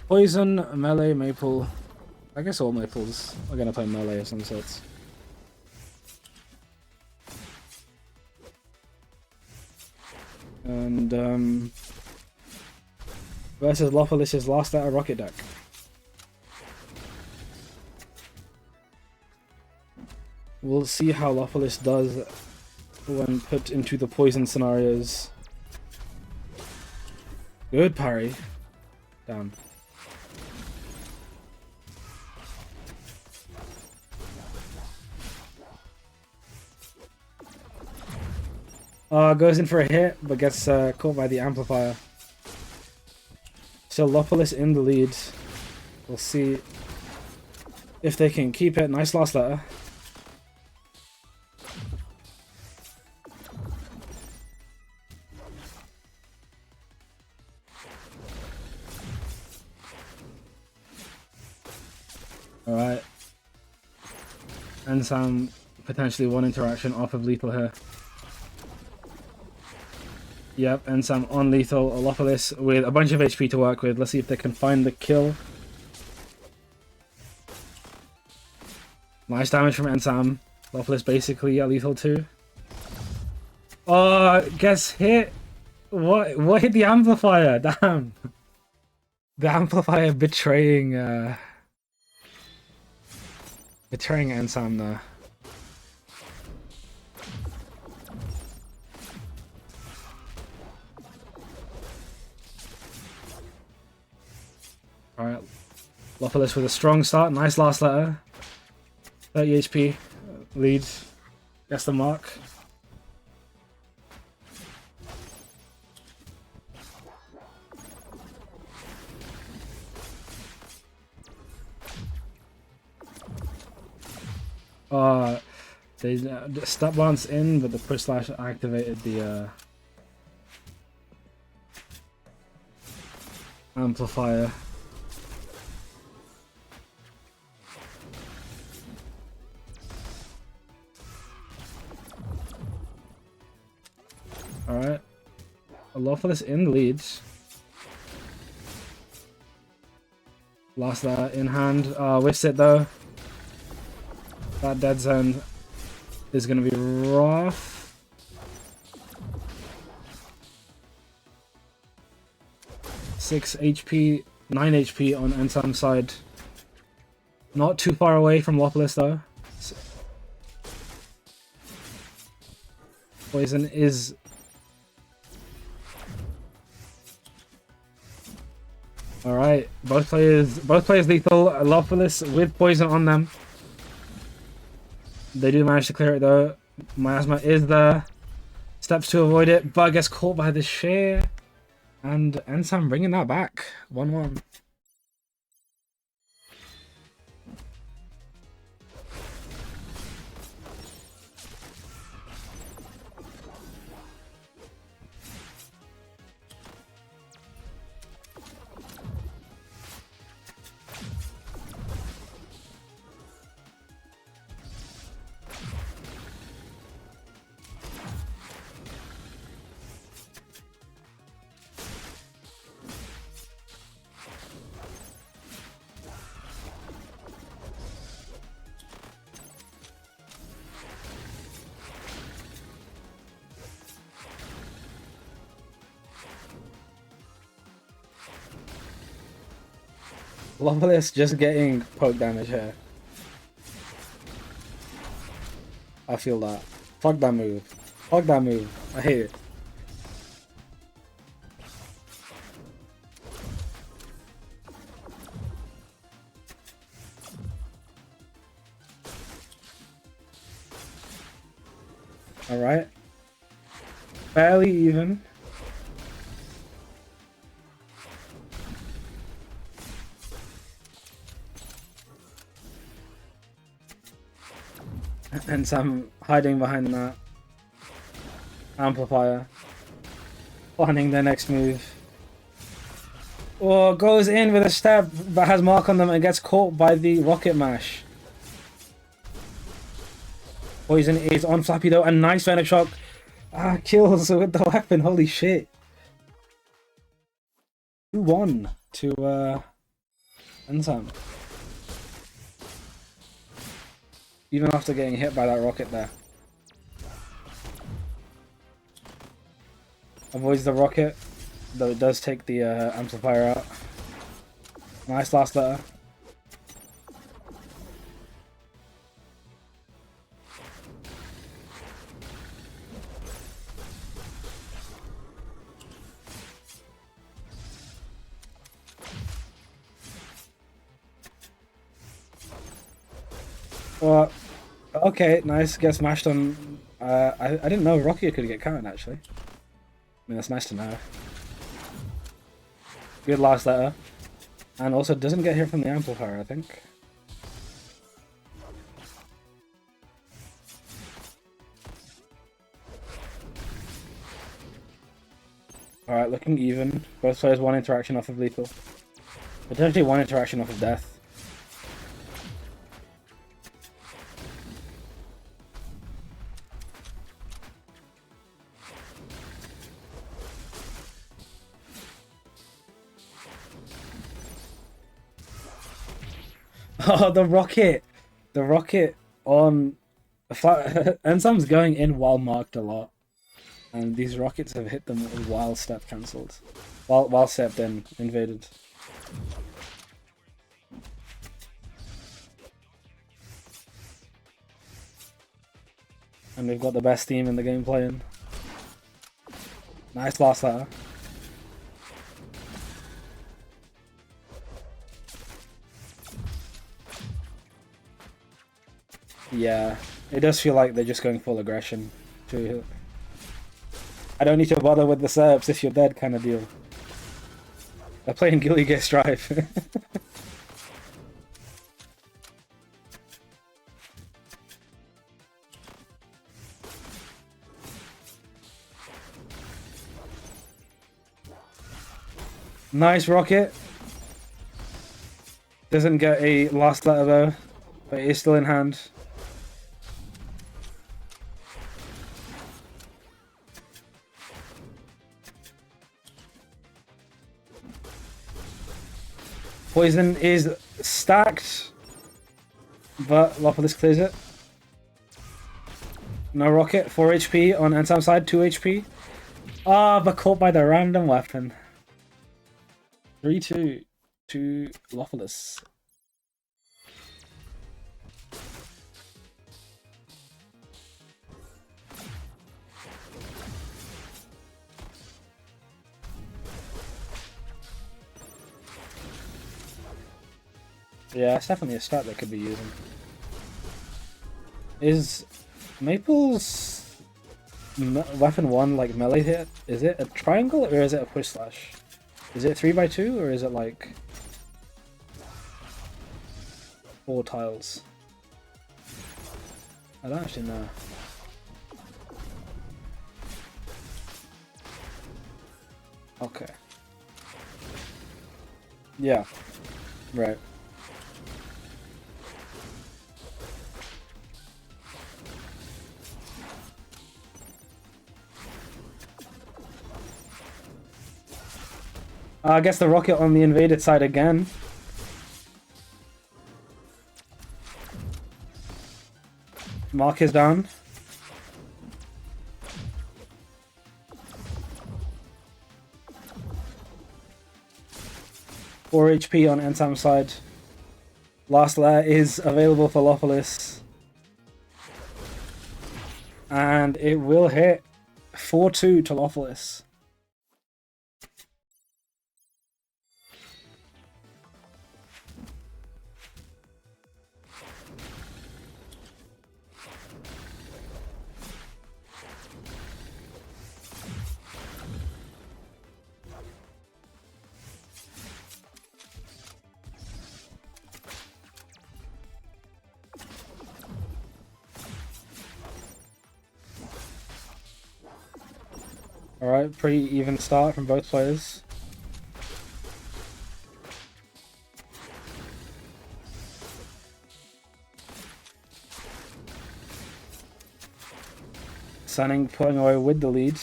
Poison, melee, maple. I guess all maples are gonna play melee of some sorts. And versus Lopolis's last letter rocket deck. We'll see how Lopolis does when put into the poison scenarios. Good parry. Damn. Goes in for a hit, but gets caught by the amplifier. So Lopolis in the lead. We'll see if they can keep it. Nice last letter. Alright. And some potentially one interaction off of lethal here. Yep, and some on lethal Lopolis with a bunch of HP to work with. Let's see if they can find the kill. Nice damage from Ensam. Lopolis basically at lethal too. Oh, gets hit. What hit the amplifier? Damn. The amplifier betraying Betraying Ensam there. Alright. Lopolis with a strong start. Nice last letter. 30 HP. Lead. Gets the mark. They step bounce in, but the push slash activated the amplifier. Alright. A lot for this in leads. Lost that in hand. Whiffs it though. That dead zone is going to be rough. Six HP, 9 HP on Ensam's side. Not too far away from Lopolis though. Poison is... Alright, both players lethal. Lopolis with poison on them. They do manage to clear it though. Miasma is there. Steps to avoid it, but gets caught by the shear. And Ensam bringing that back. 1-1. Lopolis just getting poke damage here. I feel that. Fuck that move. Fuck that move. I hate it. Alright. Fairly even. And some hiding behind that amplifier, planning their next move. Or goes in with a step but has mark on them and gets caught by the rocket mash. Poison is on Flappy though, and nice Venom Shock. Kills with the weapon, holy shit. 2-1 to Ensam. Even after getting hit by that rocket there. Avoids the rocket, though it does take the amplifier out. Nice last letter. Well, okay, nice. Gets smashed on. I didn't know Rocky could get counted actually. I mean, that's nice to know. Good last letter, and also doesn't get hit from the amplifier, I think. All right, looking even. Both players one interaction off of lethal, potentially one interaction off of death. Oh, the rocket! The rocket on... Ensam's going in while marked a lot. And these rockets have hit them while step cancelled. While stepped in, invaded. And we've got the best team in the game playing. Nice last letter. Yeah, it does feel like they're just going full aggression. I don't need to bother with the setups if you're dead kind of deal. They're playing Guilty Gear Strive. Nice rocket. Doesn't get a last letter though, but it is still in hand. Poison is stacked, but Lopolis clears it. No rocket, 4 HP on Ensam's side, 2 HP. Ah, but caught by the random weapon. 3-2 to Lopolis. Yeah, it's definitely a strat they could be using. Is Maple's weapon 1 like melee hit? Is it a triangle or is it a push slash? Is it 3x2 or is it like 4 tiles? I don't actually know. Okay. Yeah. Right. I guess the rocket on the invaded side again. Mark is down. Four HP on Ensam's side. Last layer is available for Lopolis. And it will hit 4-2 to Lopolis. Alright, pretty even start from both players. Sunning pulling away with the lead.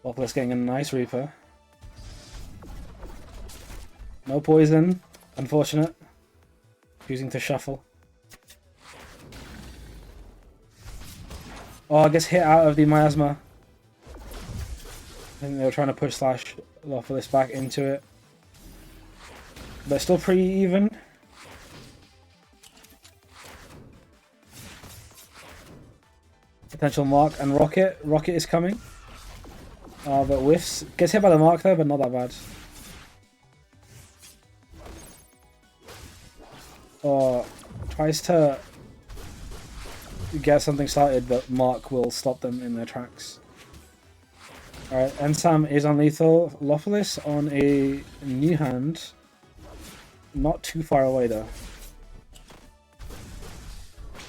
Lopolis getting a nice Reaper. No poison, unfortunate. Choosing to shuffle. Oh, I guess hit out of the miasma. I think they were trying to push slash Lopolis back into it. But still pretty even. Potential mark and rocket. Rocket is coming. But whiffs. Gets hit by the mark though, but not that bad. Oh, tries to get something started, but Mark will stop them in their tracks. Alright, Ensam is on lethal. Lopolis on a new hand. Not too far away though.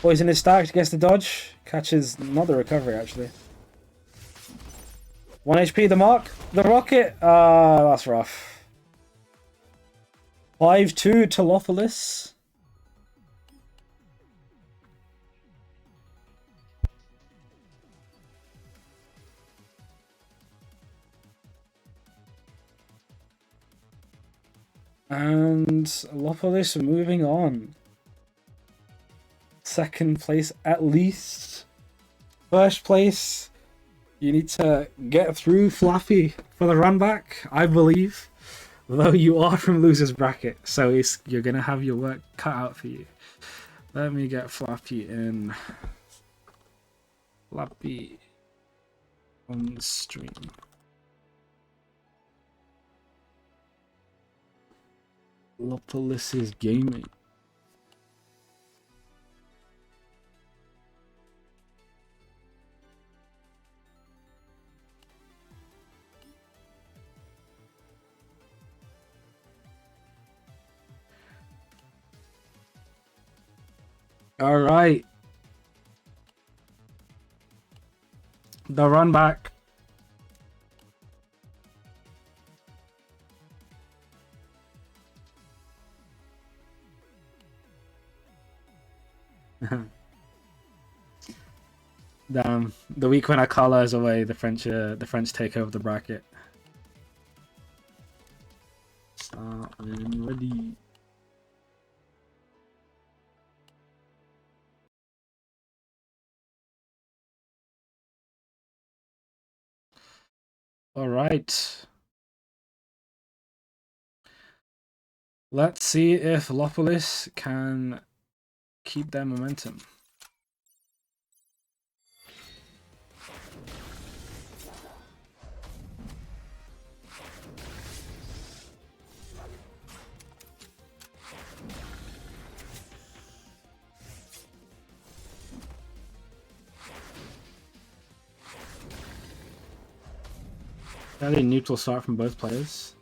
Poison is stacked, gets the dodge. Catches not the recovery actually. 1 HP, the mark. The rocket. That's rough. 5-2 to Lopolis. And Lopolis moving on. Second place at least. First place. You need to get through Fluffy for the run back, I believe. Though you are from loser's bracket, so you're gonna have your work cut out for you. Let me get Flappy in. Flappy on stream. Lopolis is gaming. All right. The run back. Damn. The week when Akala is away, the French take over the bracket. I'm ready. All right. Let's see if Lopolis can keep their momentum. Fairly neutral start from both players.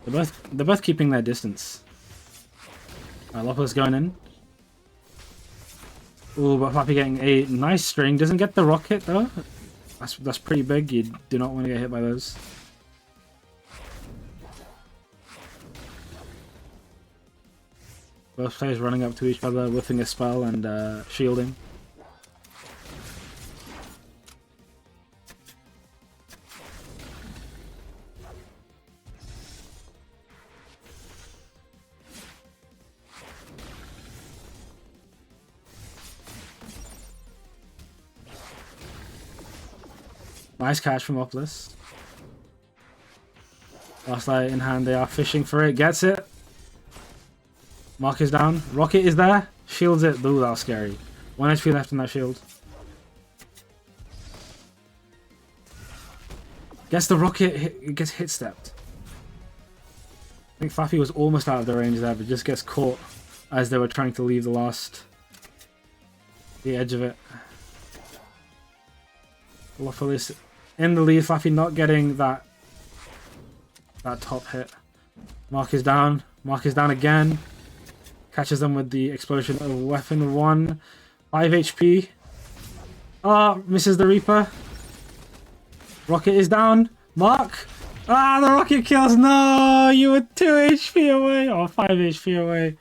They're both keeping their distance. Lopolis going in. Ooh, but Flappy getting a nice string. Doesn't get the rocket though. That's pretty big. You do not want to get hit by those. Both players running up to each other, whiffing a spell and shielding. Nice catch from Lopolis. Last light in hand, they are fishing for it. Gets it. Mark is down. Rocket is there. Shields it. Ooh, that was scary. 1 HP left in that shield. Gets the rocket. Gets hit stepped. I think Flappy was almost out of the range there, but just gets caught as they were trying to leave the edge of it. Lopolis in the lead. Flappy not getting that top hit. Mark is down. Mark is down again. Catches them with the explosion of weapon 1. 5 HP. Oh, misses the Reaper. Rocket is down. Mark. Ah, the rocket kills. No, you were 2 HP away. Or 5 HP away.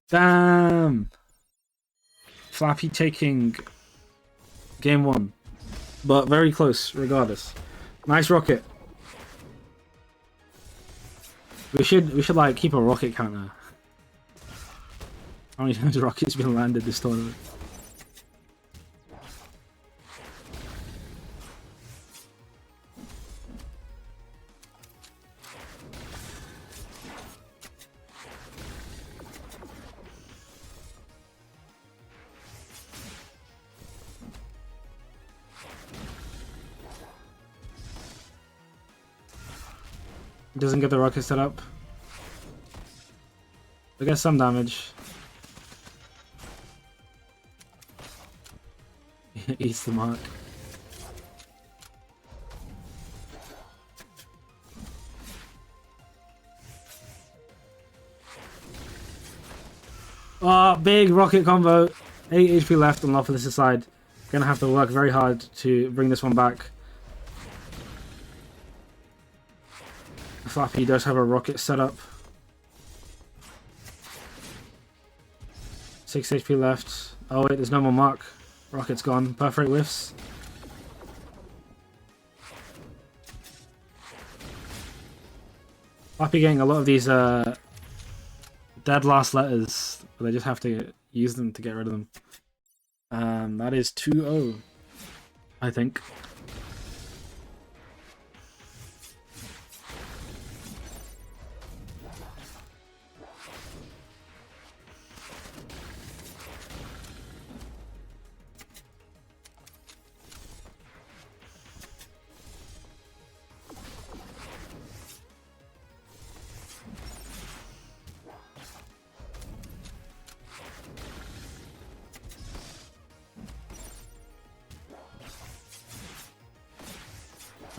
Damn. Flappy taking game 1. But very close, regardless. Nice rocket. We should like keep a rocket counter. How many times rockets been landed this tournament? Doesn't get the rocket set up. They get some damage. Eats the mark. Oh, big rocket combo. 8 HP left on Lopolis' side. Gonna have to work very hard to bring this one back. Flappy does have a rocket set up. 6 HP left. Oh wait, there's no more mark. Rocket's gone. Perfect whiffs. Flappy getting a lot of these dead last letters, but they just have to use them to get rid of them. That is 2-0, I think.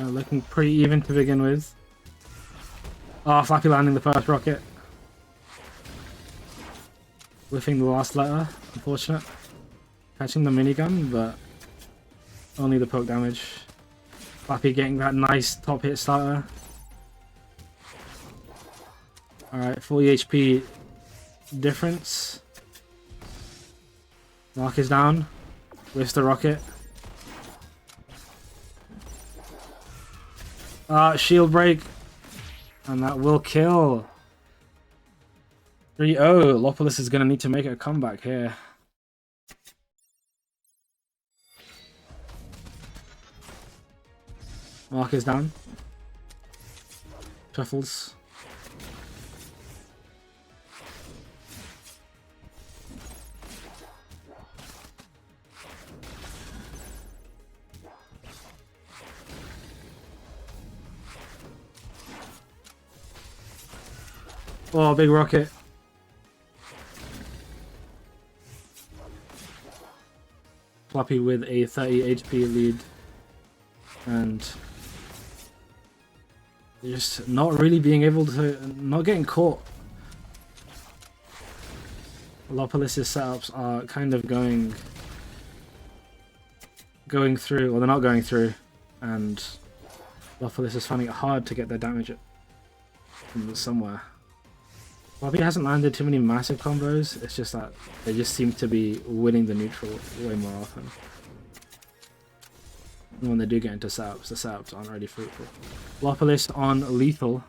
Looking pretty even to begin with. Oh, Flappy landing the first rocket. Whiffing the last letter. Unfortunate. Catching the minigun, but only the poke damage. Flappy getting that nice top hit starter. Alright, 40 HP difference. Mark is down. Whiffs the rocket. Shield break. And that will kill. 3-0. Lopolis is going to need to make a comeback here. Mark is down. Shuffles. Oh, big rocket. Flappy with a 30 HP lead. And just not really being able to, not getting caught. Lopolis' setups are kind of going through, or they're not going through, and Lopolis is finding it hard to get their damage from somewhere. Flappy hasn't landed too many massive combos, it's just that they just seem to be winning the neutral way more often. And when they do get into setups, the setups aren't really fruitful. Lopolis on lethal.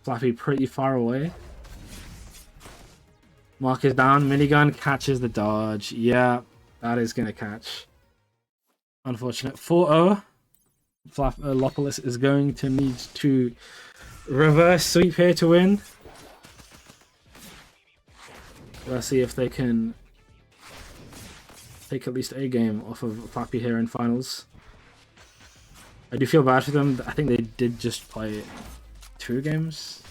Flappy pretty far away. Mark is down, minigun catches the dodge. Yeah, that is gonna catch. Unfortunate. 4-0. Lopolis is going to need to reverse sweep here to win. Let's see if they can take at least a game off of Flappy here in finals. I do feel bad for them. I think they did just play 2 games.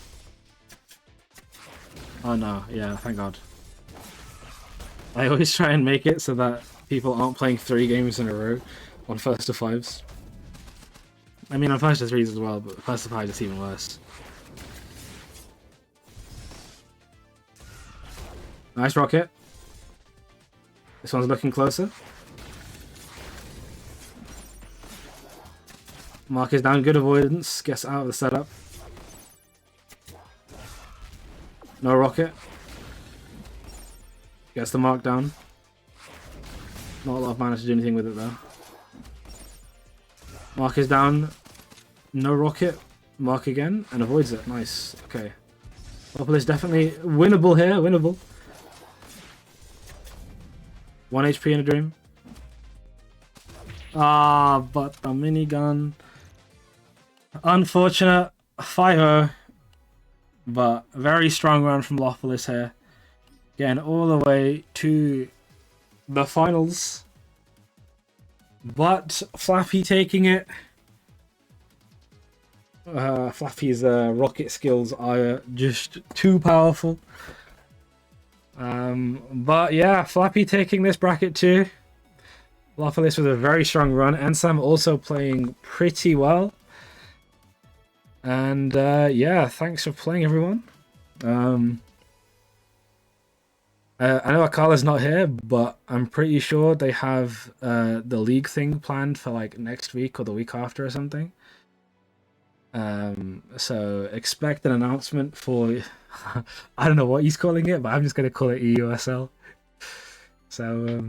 Oh no, yeah, thank God. I always try and make it so that people aren't playing 3 games in a row on first to 5s. I mean on first to 3s as well, but first to 5s is even worse. Nice rocket. This one's looking closer. Mark is down, good avoidance, gets out of the setup. No rocket. Gets the mark down. Not a lot of mana to do anything with it though. Mark is down. No rocket. Mark again and avoids it. Nice. Okay. Lopolis definitely winnable here. Winnable. 1 HP in a dream. Ah, but the minigun. Unfortunate. 5-0. But very strong run from Lopolis here. Getting all the way to the finals. But Flappy taking it. Flappy's rocket skills are just too powerful. But yeah, Flappy taking this bracket too. Lopolis with a very strong run. Ensam also playing pretty well. And yeah, thanks for playing, everyone. I know Akala's not here, but I'm pretty sure they have the league thing planned for like next week or the week after or something. So expect an announcement for I don't know what he's calling it, but I'm just gonna call it EUSL. So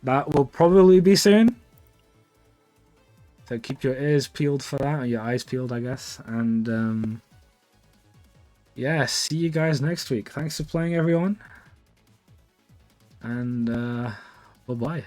that will probably be soon. So keep your ears peeled for that, or your eyes peeled, I guess. And yeah, see you guys next week. Thanks for playing, everyone. And bye-bye.